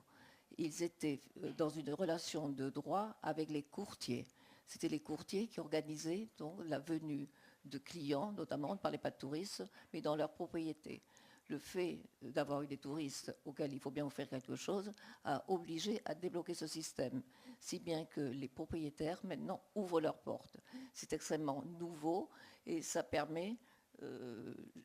Ils étaient dans une relation de droit avec les courtiers. C'était les courtiers qui organisaient donc la venue de clients, notamment, on ne parlait pas de touristes, mais dans leur propriété. Le fait d'avoir eu des touristes auxquels il faut bien offrir quelque chose a obligé à débloquer ce système, si bien que les propriétaires maintenant ouvrent leurs portes. C'est extrêmement nouveau et ça permet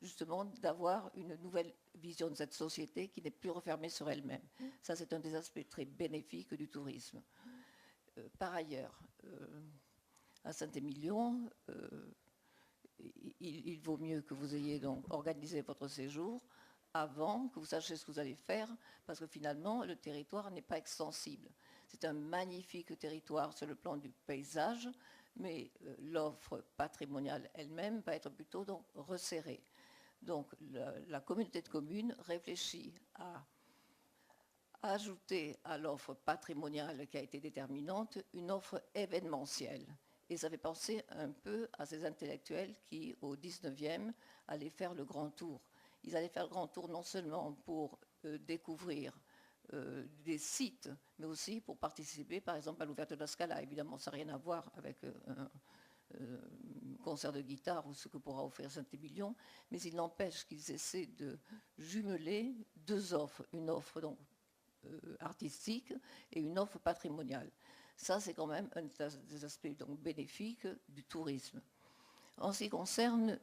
justement d'avoir une nouvelle vision de cette société qui n'est plus refermée sur elle-même. Ça, c'est un des aspects très bénéfiques du tourisme. Par ailleurs, à Saint-Émilion, il vaut mieux que vous ayez donc organisé votre séjour avant que vous sachiez ce que vous allez faire, parce que finalement, le territoire n'est pas extensible. C'est un magnifique territoire sur le plan du paysage, mais l'offre patrimoniale elle-même va être plutôt donc resserrée. Donc la communauté de communes réfléchit à ajouter à l'offre patrimoniale qui a été déterminante une offre événementielle. Et ça fait penser un peu à ces intellectuels qui, au 19e, allaient faire le grand tour. Ils allaient faire le grand tour non seulement pour découvrir des sites, mais aussi pour participer, par exemple, à l'ouverture de la Scala. Évidemment, ça n'a rien à voir avec un concert de guitare ou ce que pourra offrir Saint-Émilion, mais il n'empêche qu'ils essaient de jumeler deux offres. Une offre donc artistique et une offre patrimoniale. Ça, c'est quand même un des aspects donc, bénéfiques du tourisme. En ce qui concerne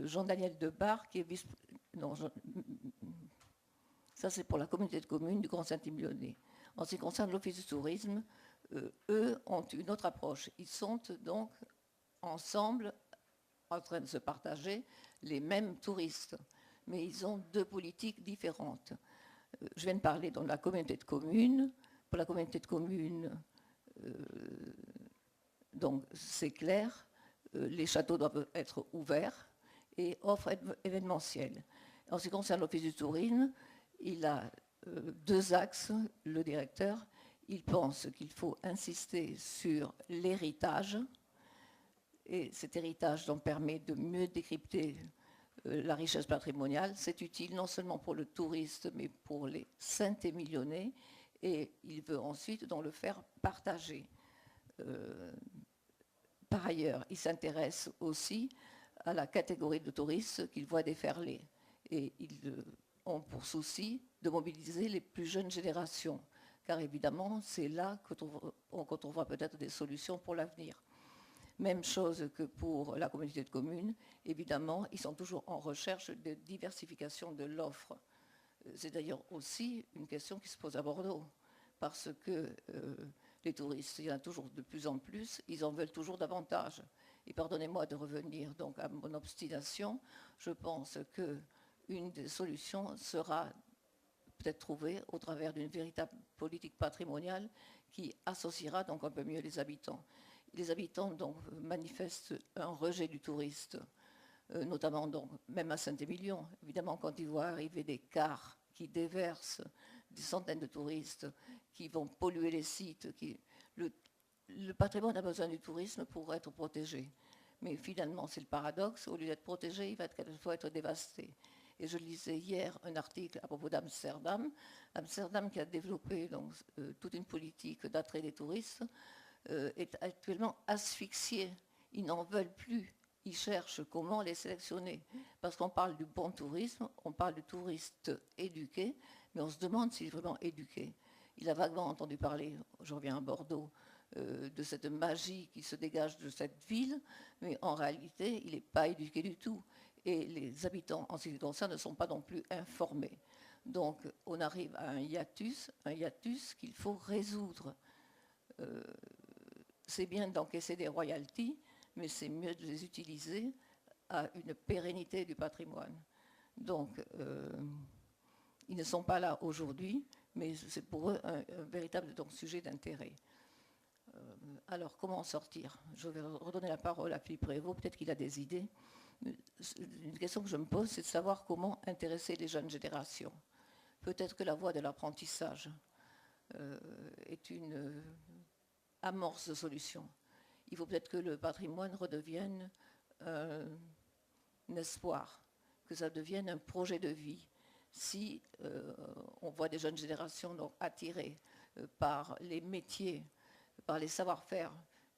Jean-Daniel Debar, qui est vice... Non, ça, c'est pour la communauté de communes du Grand Saint-Émilionnais. En ce qui concerne l'Office du tourisme, eux ont une autre approche. Ils sont donc ensemble en train de se partager les mêmes touristes, mais ils ont deux politiques différentes. Je viens de parler de la communauté de communes. Pour la communauté de communes, donc c'est clair, les châteaux doivent être ouverts et offre événementielle. En ce qui concerne l'Office du tourisme, il a deux axes, le directeur. Il pense qu'il faut insister sur l'héritage, et cet héritage donc permet de mieux décrypter la richesse patrimoniale. C'est utile non seulement pour le touriste, mais pour les Saint-Émilionnais, et il veut ensuite donc le faire partager. Par ailleurs, il s'intéresse aussi à la catégorie de touristes qu'il voit déferler, et ils ont pour souci de mobiliser les plus jeunes générations, car évidemment, c'est là qu'on trouvera peut-être des solutions pour l'avenir. Même chose que pour la communauté de communes, évidemment, ils sont toujours en recherche de diversification de l'offre. C'est d'ailleurs aussi une question qui se pose à Bordeaux, parce que les touristes, il y en a toujours de plus en plus, ils en veulent toujours davantage. Et pardonnez-moi de revenir donc à mon obstination, je pense qu'une des solutions sera peut-être trouvée au travers d'une véritable politique patrimoniale qui associera donc un peu mieux les habitants. Les habitants donc, manifestent un rejet du touriste, notamment donc, même à Saint-Émilion. Évidemment, quand ils voient arriver des cars qui déversent des centaines de touristes, qui vont polluer les sites, le patrimoine a besoin du tourisme pour être protégé. Mais finalement, c'est le paradoxe, au lieu d'être protégé, il va quelquefois être dévasté. Et je lisais hier un article à propos d'Amsterdam, Amsterdam qui a développé donc, toute une politique d'attrait des touristes, est actuellement asphyxié. Ils n'en veulent plus. Ils cherchent comment les sélectionner. Parce qu'on parle du bon tourisme, on parle de touristes éduqués, mais on se demande s'il est vraiment éduqué. Il a vaguement entendu parler, je reviens à Bordeaux, de cette magie qui se dégage de cette ville, mais en réalité, il n'est pas éduqué du tout. Et les habitants, en ce qui concerne, ne sont pas non plus informés. Donc, on arrive à un hiatus qu'il faut résoudre. C'est bien d'encaisser des royalties, mais c'est mieux de les utiliser à une pérennité du patrimoine. Donc, ils ne sont pas là aujourd'hui, mais c'est pour eux un véritable donc, sujet d'intérêt. Alors, comment en sortir? Je vais redonner la parole à Philippe Prévost, peut-être qu'il a des idées. Une question que je me pose, c'est de savoir comment intéresser les jeunes générations. Peut-être que la voie de l'apprentissage est une amorce de solution. Il faut peut-être que le patrimoine redevienne un espoir, que ça devienne un projet de vie. Si on voit des jeunes générations donc, attirées par les métiers, par les savoir-faire,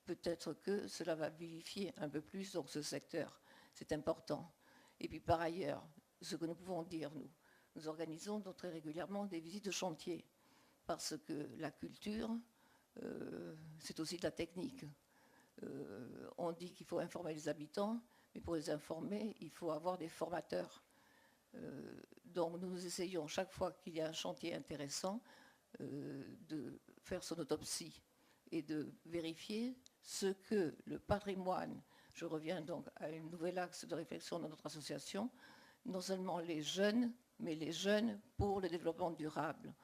peut-être que cela va vivifier un peu plus donc, ce secteur. C'est important. Et puis par ailleurs, ce que nous pouvons dire, nous organisons donc, très régulièrement des visites de chantier, parce que la culture, c'est aussi de la technique. On dit qu'il faut informer les habitants, Mais pour les informer, il faut avoir des formateurs. Donc nous essayons chaque fois qu'il y a un chantier intéressant de faire son autopsie et de vérifier ce que le patrimoine, je reviens donc à un nouvel axe de réflexion dans notre association, non seulement les jeunes, mais les jeunes pour le développement durable.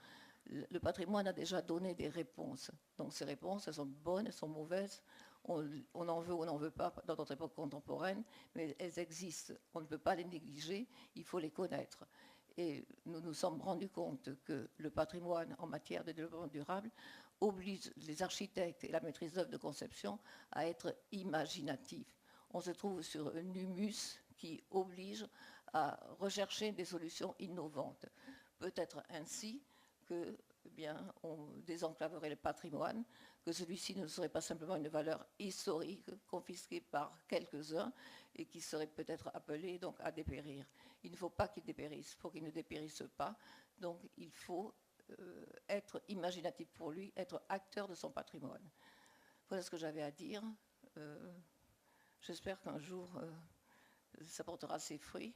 Le patrimoine a déjà donné des réponses. Donc ces réponses, elles sont bonnes, elles sont mauvaises. On en veut ou on n'en veut pas dans notre époque contemporaine, mais elles existent. On ne peut pas les négliger, il faut les connaître. Et nous nous sommes rendus compte que le patrimoine en matière de développement durable oblige les architectes et la maîtrise d'œuvre de conception à être imaginatifs. On se trouve sur un humus qui oblige à rechercher des solutions innovantes. Peut-être ainsi que on désenclaverait le patrimoine, que celui-ci ne serait pas simplement une valeur historique confisquée par quelques-uns et qui serait peut-être appelé donc à dépérir. Il ne faut pas qu'il dépérisse, il faut qu'il ne dépérisse pas. Donc il faut être imaginatif pour lui, être acteur de son patrimoine. Voilà ce que j'avais à dire. J'espère qu'un jour ça portera ses fruits.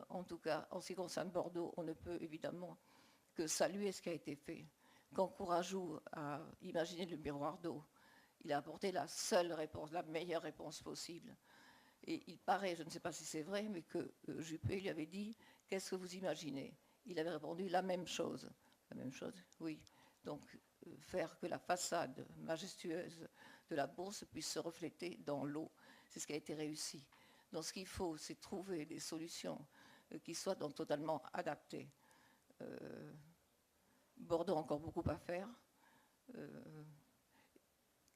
En tout cas, en ce qui concerne Bordeaux, on ne peut évidemment que saluer ce qui a été fait. Quand Courajou a imaginé le miroir d'eau, il a apporté la seule réponse, la meilleure réponse possible. Et il paraît, je ne sais pas si c'est vrai, mais que Juppé lui avait dit « Qu'est-ce que vous imaginez ?» Il avait répondu la même chose. La même chose, oui. Donc, faire que la façade majestueuse de la bourse puisse se refléter dans l'eau, c'est ce qui a été réussi. Donc, ce qu'il faut, c'est trouver des solutions qui soient donc totalement adaptées. Bordeaux a encore beaucoup à faire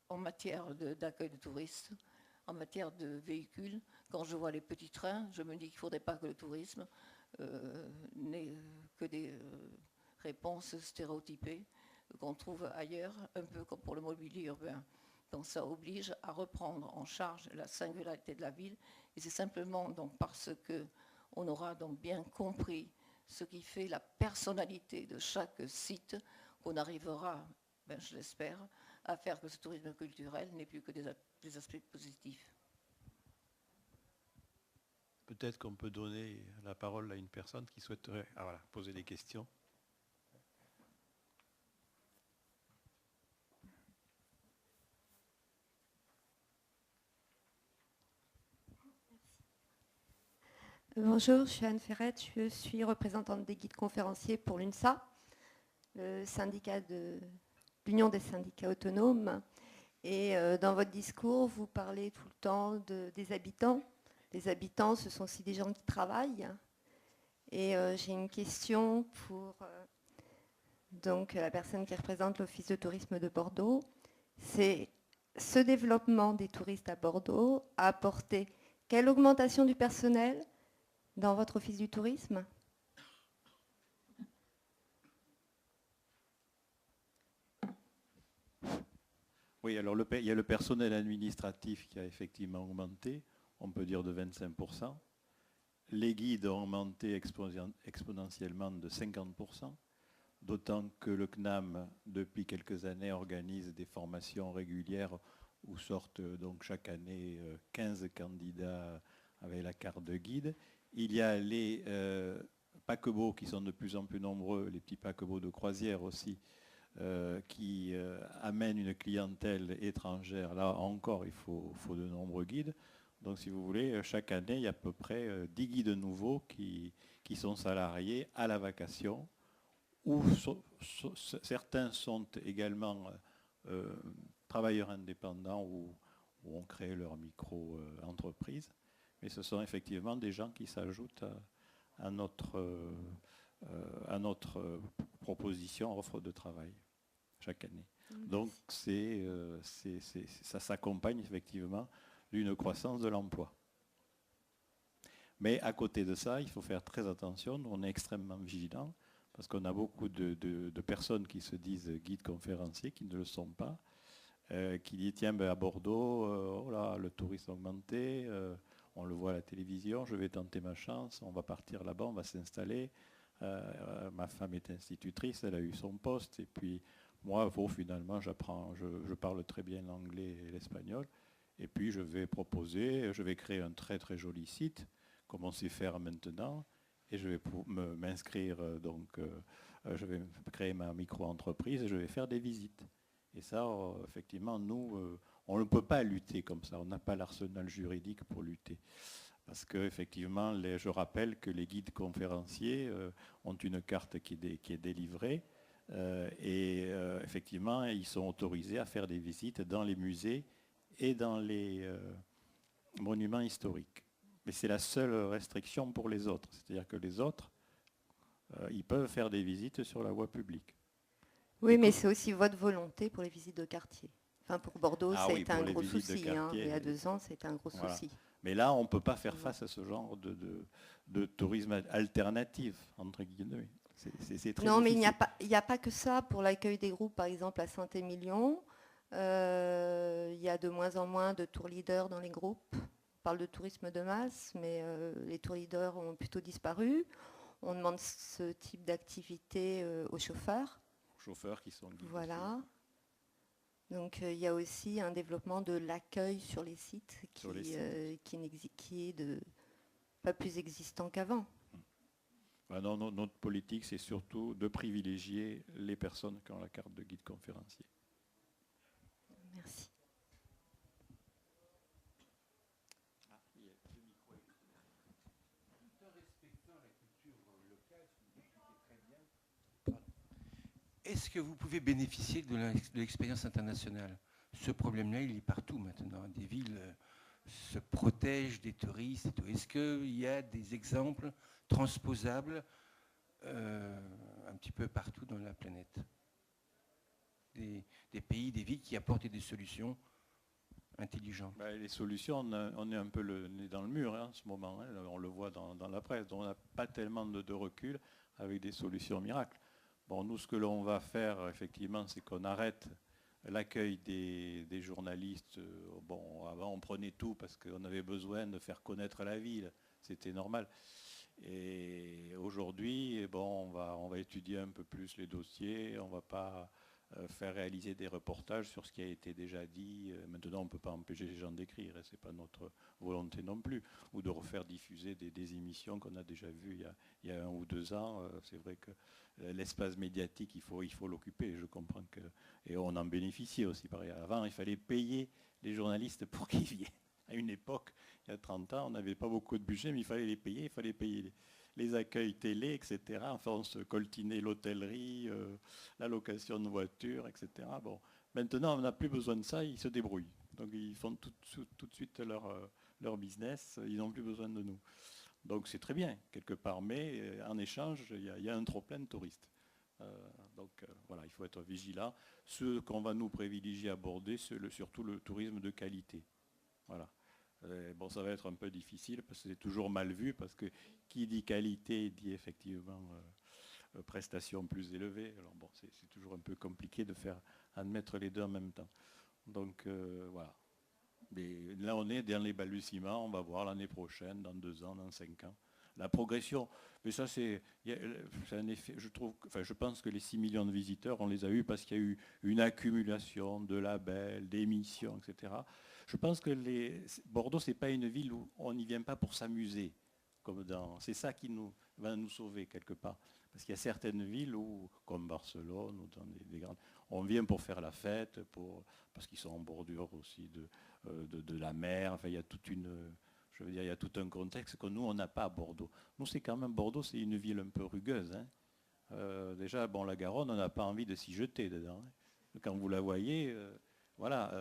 en matière d'accueil de touristes, en matière de véhicules. Quand je vois les petits trains, je me dis qu'il ne faudrait pas que le tourisme n'ait que des réponses stéréotypées qu'on trouve ailleurs, un peu comme pour le mobilier urbain. Donc ça oblige à reprendre en charge la singularité de la ville, et c'est simplement donc parce qu'on aura donc bien compris ce qui fait la personnalité de chaque site qu'on arrivera, je l'espère, à faire que ce tourisme culturel n'ait plus que des aspects positifs. Peut-être qu'on peut donner la parole à une personne qui souhaiterait poser des questions. Bonjour, je suis Anne Ferrette, je suis représentante des guides conférenciers pour l'UNSA, le syndicat de l'Union des syndicats autonomes. Et dans votre discours, vous parlez tout le temps des habitants. Les habitants, ce sont aussi des gens qui travaillent. Et j'ai une question pour donc, la personne qui représente l'Office de tourisme de Bordeaux. C'est ce développement des touristes à Bordeaux a apporté quelle augmentation du personnel dans votre office du tourisme? Oui, alors il y a le personnel administratif qui a effectivement augmenté, on peut dire de 25%. Les guides ont augmenté exponentiellement de 50%, d'autant que le CNAM, depuis quelques années, organise des formations régulières où sortent donc chaque année 15 candidats avec la carte de guide. Il y a les paquebots qui sont de plus en plus nombreux, les petits paquebots de croisière aussi, qui amènent une clientèle étrangère. Là encore, il faut de nombreux guides. Donc si vous voulez, chaque année, il y a à peu près 10 guides nouveaux qui sont salariés à la vacation, où certains sont également travailleurs indépendants ou ont créé leur micro-entreprise. Mais ce sont effectivement des gens qui s'ajoutent à notre proposition offre de travail chaque année. Donc ça s'accompagne effectivement d'une croissance de l'emploi. Mais à côté de ça, il faut faire très attention, on est extrêmement vigilant, parce qu'on a beaucoup de personnes qui se disent guides conférenciers, qui ne le sont pas, qui disent tiens, à Bordeaux, le tourisme a augmenté, on le voit à la télévision, je vais tenter ma chance, on va partir là-bas, on va s'installer. Ma femme est institutrice, elle a eu son poste, et puis moi, finalement, je parle très bien l'anglais et l'espagnol, Et puis je vais proposer, je vais créer un très très joli site, comme on sait faire maintenant, et je vais m'inscrire, je vais créer ma micro-entreprise et je vais faire des visites. Et ça, effectivement, nous, on ne peut pas lutter comme ça, on n'a pas l'arsenal juridique pour lutter. Parce qu'effectivement, je rappelle que les guides conférenciers ont une carte qui est délivrée, et effectivement, ils sont autorisés à faire des visites dans les musées et dans les monuments historiques. Mais c'est la seule restriction pour les autres. C'est-à-dire que les autres, ils peuvent faire des visites sur la voie publique. Oui, mais c'est aussi votre volonté pour les visites de quartier. Enfin, pour Bordeaux, Ah ça a oui, été un pour les gros visites de souci. quartier, Il y a 2 ans, c'était un gros voilà. souci. Mais là, on ne peut pas faire face à ce genre de tourisme alternatif, entre guillemets. C'est très Non, mais difficile. il n'y a pas que ça. Pour l'accueil des groupes, par exemple, à Saint-Émilion, il y a de moins en moins de tour leaders dans les groupes. On parle de tourisme de masse, mais les tour leaders ont plutôt disparu. On demande ce type d'activité aux chauffeurs. Chauffeurs qui sont guidés. Voilà. Donc il y a aussi un développement de l'accueil sur les sites qui est pas plus existant qu'avant. Ah non, notre politique, c'est surtout de privilégier les personnes qui ont la carte de guide conférencier. Merci. Est-ce que vous pouvez bénéficier de l'expérience internationale? Ce problème-là, il est partout maintenant. Des villes se protègent des touristes et tout. Est-ce qu'il y a des exemples transposables un petit peu partout dans la planète? Des pays, des villes qui apportent des solutions intelligentes. Les solutions, on est un peu le nez dans le mur en ce moment. On le voit dans la presse. Donc on n'a pas tellement de recul avec des solutions miracles. Bon, nous, ce que l'on va faire, effectivement, c'est qu'on arrête l'accueil des journalistes. Bon, avant, on prenait tout parce qu'on avait besoin de faire connaître la ville. C'était normal. Et aujourd'hui, bon, on va étudier un peu plus les dossiers. On ne va pas faire réaliser des reportages sur ce qui a été déjà dit. Maintenant, on ne peut pas empêcher les gens d'écrire. Ce n'est pas notre volonté non plus. Ou de refaire diffuser des émissions qu'on a déjà vues il y a 1 ou 2 ans. C'est vrai que l'espace médiatique, il faut l'occuper. Je comprends que... Et on en bénéficie aussi. Pareil. Avant, il fallait payer les journalistes pour qu'ils viennent. À une époque, il y a 30 ans, on n'avait pas beaucoup de budget, mais il fallait les payer. Il fallait payer les accueils télé, etc. Enfin, on se coltinait l'hôtellerie, la location de voitures, etc. Bon, maintenant, on n'a plus besoin de ça, ils se débrouillent. Donc, ils font tout de suite leur business, ils n'ont plus besoin de nous. Donc, c'est très bien, quelque part. Mais en échange, il y a un trop-plein de touristes. Voilà, il faut être vigilant. Ce qu'on va nous privilégier, aborder, c'est surtout le tourisme de qualité. Voilà. Bon, ça va être un peu difficile parce que c'est toujours mal vu, parce que qui dit qualité dit effectivement prestations plus élevées. Alors bon, c'est toujours un peu compliqué de faire admettre les deux en même temps. Donc voilà. Mais là, on est dans les balbutiements. On va voir l'année prochaine, dans 2 ans, dans 5 ans. La progression, mais ça c'est un effet, je pense que les 6 millions de visiteurs, on les a eus parce qu'il y a eu une accumulation de labels, d'émissions, etc. Je pense que Bordeaux, ce n'est pas une ville où on n'y vient pas pour s'amuser. C'est ça qui va nous sauver quelque part. Parce qu'il y a certaines villes où, comme Barcelone, ou dans des grandes, on vient pour faire la fête, parce qu'ils sont en bordure aussi de la mer. Enfin, il y a il y a tout un contexte que nous, on n'a pas à Bordeaux. Nous, c'est quand même, Bordeaux, c'est une ville un peu rugueuse. Hein. Déjà, bon, la Garonne, on n'a pas envie de s'y jeter dedans. Hein. Quand vous la voyez, voilà.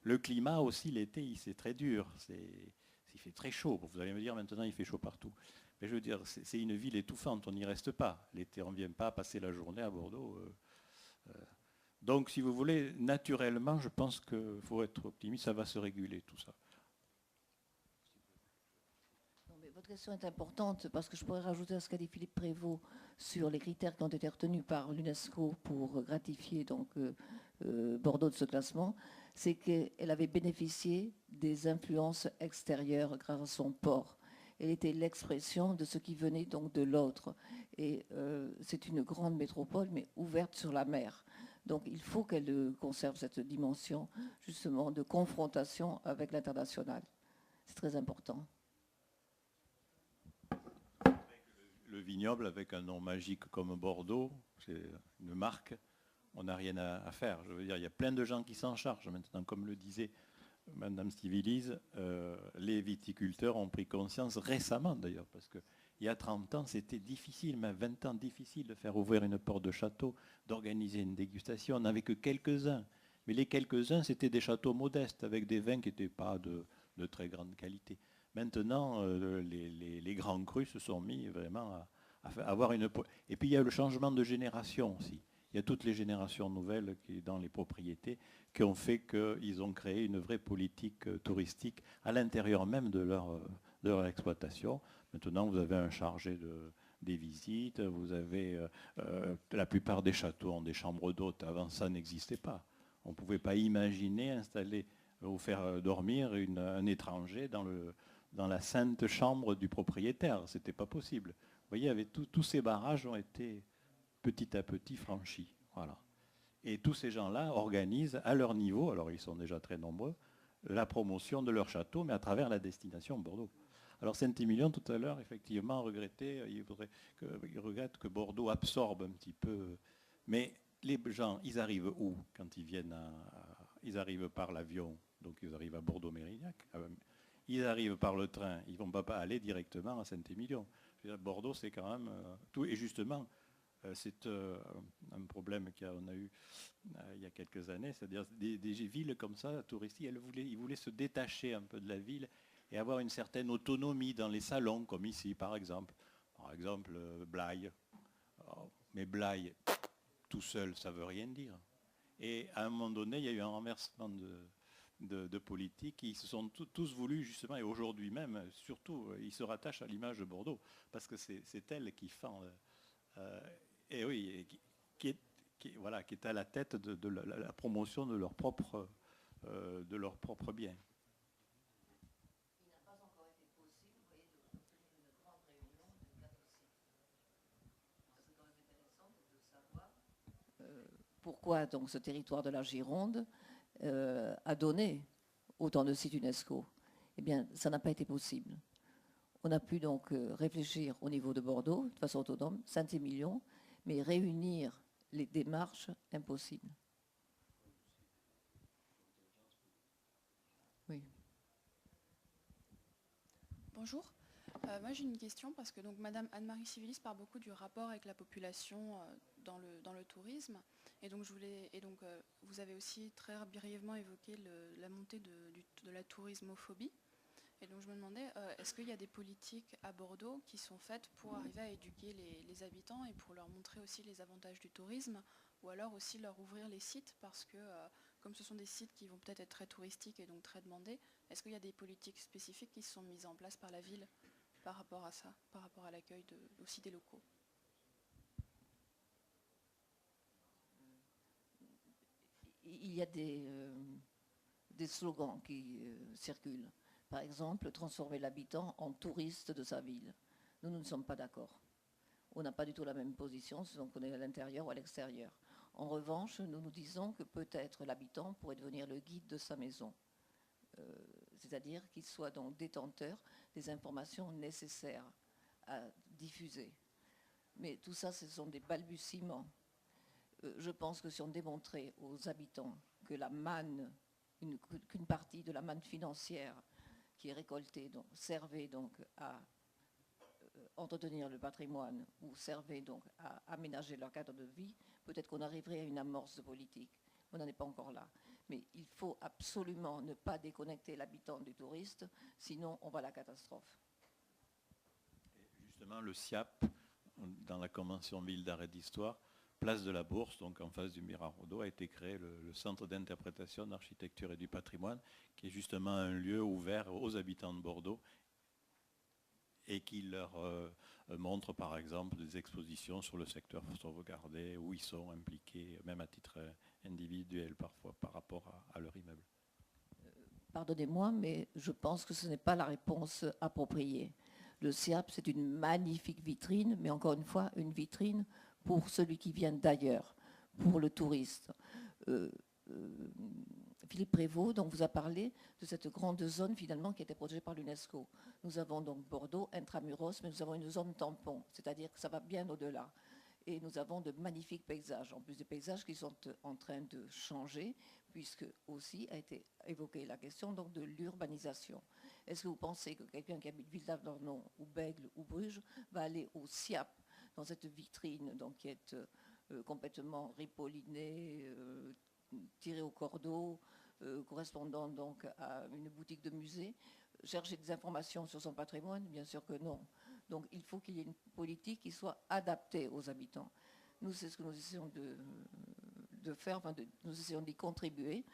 Le climat aussi, l'été, c'est très dur. Il fait très chaud. Vous allez me dire, maintenant, il fait chaud partout. Mais je veux dire, c'est une ville étouffante. On n'y reste pas. L'été, on ne vient pas passer la journée à Bordeaux. Donc, si vous voulez, naturellement, je pense qu'il faut être optimiste. Ça va se réguler, tout ça. Votre question est importante parce que je pourrais rajouter à ce qu'a dit Philippe Prévost sur les critères qui ont été retenus par l'UNESCO pour gratifier donc, Bordeaux de ce classement, c'est qu'elle avait bénéficié des influences extérieures grâce à son port. Elle était l'expression de ce qui venait donc de l'autre. Et c'est une grande métropole, mais ouverte sur la mer. Donc il faut qu'elle conserve cette dimension justement de confrontation avec l'international. C'est très important. Le vignoble avec un nom magique comme Bordeaux, c'est une marque, on n'a rien à faire. Je veux dire, il y a plein de gens qui s'en chargent maintenant, comme le disait Madame Stivilise, les viticulteurs ont pris conscience récemment d'ailleurs, parce qu'il y a 30 ans, c'était difficile, même 20 ans, difficile de faire ouvrir une porte de château, d'organiser une dégustation. On n'avait que quelques-uns. Mais les quelques-uns, c'était des châteaux modestes, avec des vins qui n'étaient pas de très grande qualité. Maintenant, les grands crus se sont mis vraiment à avoir une... Et puis il y a le changement de génération aussi. Il y a toutes les générations nouvelles qui, dans les propriétés, qui ont fait qu'ils ont créé une vraie politique touristique à l'intérieur même de leur exploitation. Maintenant, vous avez un chargé des visites, vous avez la plupart des châteaux ont des chambres d'hôtes. Avant, ça n'existait pas. On ne pouvait pas imaginer installer ou faire dormir un étranger dans la sainte chambre du propriétaire. Ce n'était pas possible. Vous voyez, tous ces barrages ont été petit à petit franchis. Voilà. Et tous ces gens-là organisent à leur niveau, alors ils sont déjà très nombreux, la promotion de leur château, mais à travers la destination Bordeaux. Alors Saint-Émilion, tout à l'heure, effectivement, il regrette que Bordeaux absorbe un petit peu. Mais les gens, ils arrivent où quand ils viennent ils arrivent par l'avion, donc ils arrivent à Bordeaux-Mérignac. Ils arrivent par le train, ils ne vont pas aller directement à Saint-Émilion. Bordeaux, c'est quand même tout. Et justement, c'est un problème qu'on a eu il y a quelques années, c'est-à-dire des villes comme ça, touristiques, ils voulaient se détacher un peu de la ville et avoir une certaine autonomie dans les salons, comme ici par exemple. Par exemple, Blaye. Mais Blaye, tout seul, ça ne veut rien dire. Et à un moment donné, il y a eu un renversement de politique. Ils se sont tous voulus, justement, et aujourd'hui même, surtout, ils se rattachent à l'image de Bordeaux, parce que c'est elle qui fend... et oui, qui est à la tête de la promotion de leur propre bien. Il n'a pas encore été possible, vous voyez, d'obtenir une grande réunion de 4 sites. C'est quand même intéressant de savoir pourquoi donc ce territoire de la Gironde a donné autant de sites UNESCO. Eh bien, ça n'a pas été possible. On a pu donc réfléchir au niveau de Bordeaux, de façon autonome, Saint-Émilion, mais réunir les démarches, impossible. Oui. Bonjour. Moi j'ai une question parce que donc Madame Anne-Marie Civilis parle beaucoup du rapport avec la population dans le tourisme et donc vous avez aussi très brièvement évoqué la montée de la tourismophobie et donc je me demandais est-ce qu'il y a des politiques à Bordeaux qui sont faites pour arriver à éduquer les habitants et pour leur montrer aussi les avantages du tourisme ou alors aussi leur ouvrir les sites parce que comme ce sont des sites qui vont peut-être être très touristiques et donc très demandés, est-ce qu'il y a des politiques spécifiques qui sont mises en place par la ville par rapport à ça, par rapport à l'accueil aussi des locaux? Il y a des slogans qui circulent. Par exemple, transformer l'habitant en touriste de sa ville. Nous ne sommes pas d'accord. On n'a pas du tout la même position, selon qu'on est à l'intérieur ou à l'extérieur. En revanche, nous disons que peut-être l'habitant pourrait devenir le guide de sa maison. C'est-à-dire qu'il soit donc détenteur des informations nécessaires à diffuser. Mais tout ça, ce sont des balbutiements. Je pense que si on démontrait aux habitants que la manne, qu'une partie de la manne financière qui est récoltée donc, servait donc à entretenir le patrimoine ou servait donc à aménager leur cadre de vie, peut-être qu'on arriverait à une amorce de politique. On n'en est pas encore là. Mais il faut absolument ne pas déconnecter l'habitant du touriste, sinon on va à la catastrophe. Justement, le SIAP, dans la Convention Ville d'Arrêt d'Histoire, place de la Bourse, donc en face du Mirarodo, a été créé le Centre d'interprétation d'architecture et du patrimoine, qui est justement un lieu ouvert aux habitants de Bordeaux et qui leur montre par exemple des expositions sur le secteur sauvegardé, où ils sont impliqués, même à titre individuel parfois, par rapport à leur immeuble. Pardonnez-moi, mais je pense que ce n'est pas la réponse appropriée. Le SIAP, c'est une magnifique vitrine, mais encore une fois, une vitrine pour celui qui vient d'ailleurs, pour le touriste. Philippe Prévost donc, vous a parlé de cette grande zone finalement qui a été protégée par l'UNESCO. Nous avons donc Bordeaux, intramuros, mais nous avons une zone tampon, c'est-à-dire que ça va bien au-delà. Et nous avons de magnifiques paysages, en plus des paysages qui sont en train de changer, puisque aussi a été évoquée la question donc, de l'urbanisation. Est-ce que vous pensez que quelqu'un qui habite Villeneuve-d'Ornon ou Bègles ou Bruges va aller au SIAP, dans cette vitrine donc, qui est complètement ripollinée, tirée au cordeau, correspondant donc à une boutique de musée, chercher des informations sur son patrimoine? Bien sûr que non. Donc il faut qu'il y ait une politique qui soit adaptée aux habitants. Nous, c'est ce que nous essayons de faire, nous essayons d'y contribuer.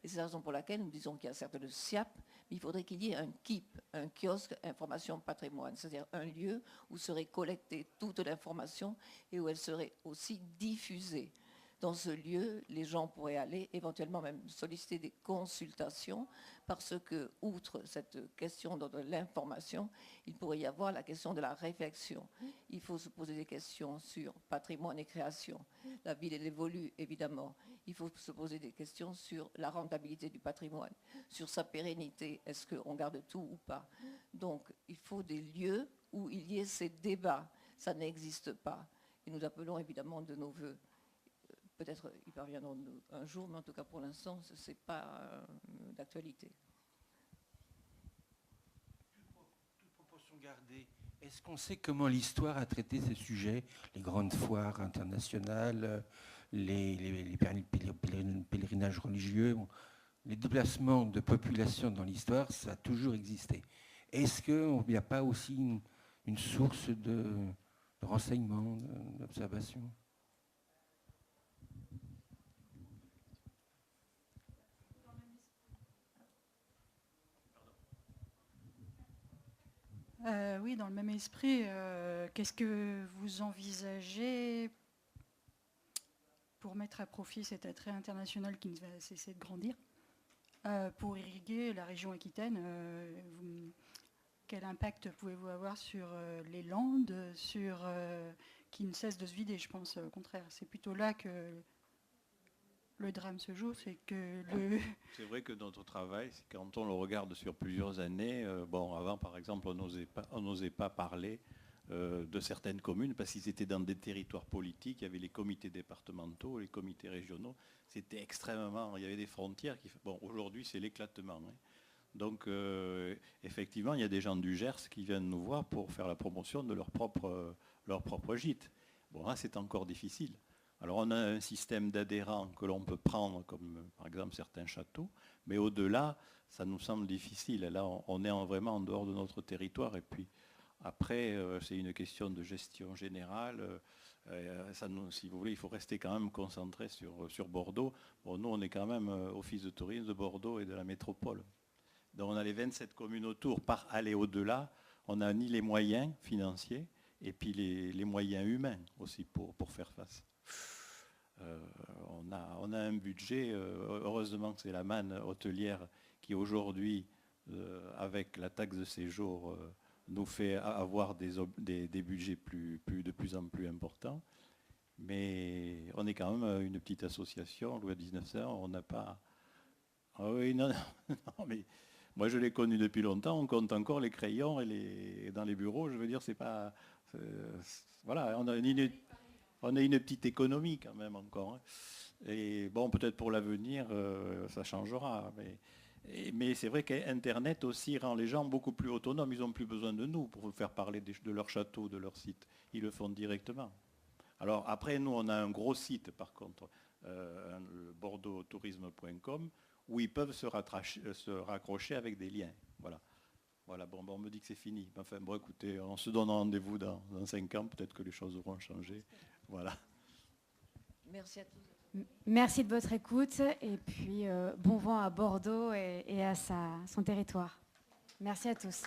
Et c'est la raison pour laquelle nous disons qu'il y a certes le SIAP, mais il faudrait qu'il y ait un KIP, un kiosque information patrimoine, c'est-à-dire un lieu où serait collectée toute l'information et où elle serait aussi diffusée. Dans ce lieu, les gens pourraient aller, éventuellement même solliciter des consultations, parce que, outre cette question de l'information, il pourrait y avoir la question de la réflexion. Il faut se poser des questions sur patrimoine et création. La ville, elle évolue, évidemment. Il faut se poser des questions sur la rentabilité du patrimoine, sur sa pérennité. Est-ce qu'on garde tout ou pas? Donc, il faut des lieux où il y ait ces débats. Ça n'existe pas. Et nous appelons évidemment de nos voeux. Peut-être ils parviendront un jour, mais en tout cas pour l'instant, ce n'est pas d'actualité. Toute proportion gardée, est-ce qu'on sait comment l'histoire a traité ces sujets, les grandes foires internationales, les pèlerinages religieux, les déplacements de population dans l'histoire, ça a toujours existé. Est-ce qu'il n'y a pas aussi une source de renseignement, d'observation ? Oui, dans le même esprit, qu'est-ce que vous envisagez pour mettre à profit cet attrait international qui ne va cesser de grandir, pour irriguer la région Aquitaine? Quel impact pouvez-vous avoir sur les Landes, qui ne cessent de se vider? Je pense au contraire. C'est plutôt là que le drame se joue, c'est que C'est vrai que notre travail, c'est quand on le regarde sur plusieurs années, avant par exemple on n'osait pas parler de certaines communes parce qu'ils étaient dans des territoires politiques, il y avait les comités départementaux, les comités régionaux, c'était extrêmement, il y avait des frontières aujourd'hui c'est l'éclatement. Hein. Donc effectivement il y a des gens du Gers qui viennent nous voir pour faire la promotion de leur propre gîte. Bon là c'est encore difficile. Alors on a un système d'adhérents que l'on peut prendre, comme par exemple certains châteaux, mais au-delà, ça nous semble difficile. Là, on est vraiment en dehors de notre territoire. Et puis après, c'est une question de gestion générale. Si vous voulez, il faut rester quand même concentré sur Bordeaux. Bon, nous, on est quand même office de tourisme de Bordeaux et de la métropole. Donc on a les 27 communes autour. Par aller au-delà, on n'a ni les moyens financiers et puis les moyens humains aussi pour faire face. On a un budget, heureusement que c'est la manne hôtelière qui aujourd'hui, avec la taxe de séjour, nous fait avoir des budgets de plus en plus importants. Mais on est quand même une petite association, loi 1900, on n'a pas... Ah oui, non, mais moi je l'ai connu depuis longtemps, on compte encore les crayons et dans les bureaux, je veux dire, c'est pas... Voilà, on a une petite économie quand même encore. Hein. Et bon, peut-être pour l'avenir, ça changera. Mais c'est vrai qu'Internet aussi rend les gens beaucoup plus autonomes. Ils n'ont plus besoin de nous pour faire parler de leur château, de leur site. Ils le font directement. Alors après, nous, on a un gros site, par contre, bordeauxtourisme.com, où ils peuvent se raccrocher avec des liens. Voilà, bon, on me dit que c'est fini. Enfin, bon, écoutez, on se donne rendez-vous dans 5 ans. Peut-être que les choses auront changé. Voilà. Merci à tous. Merci de votre écoute et puis bon vent à Bordeaux et à son territoire. Merci à tous.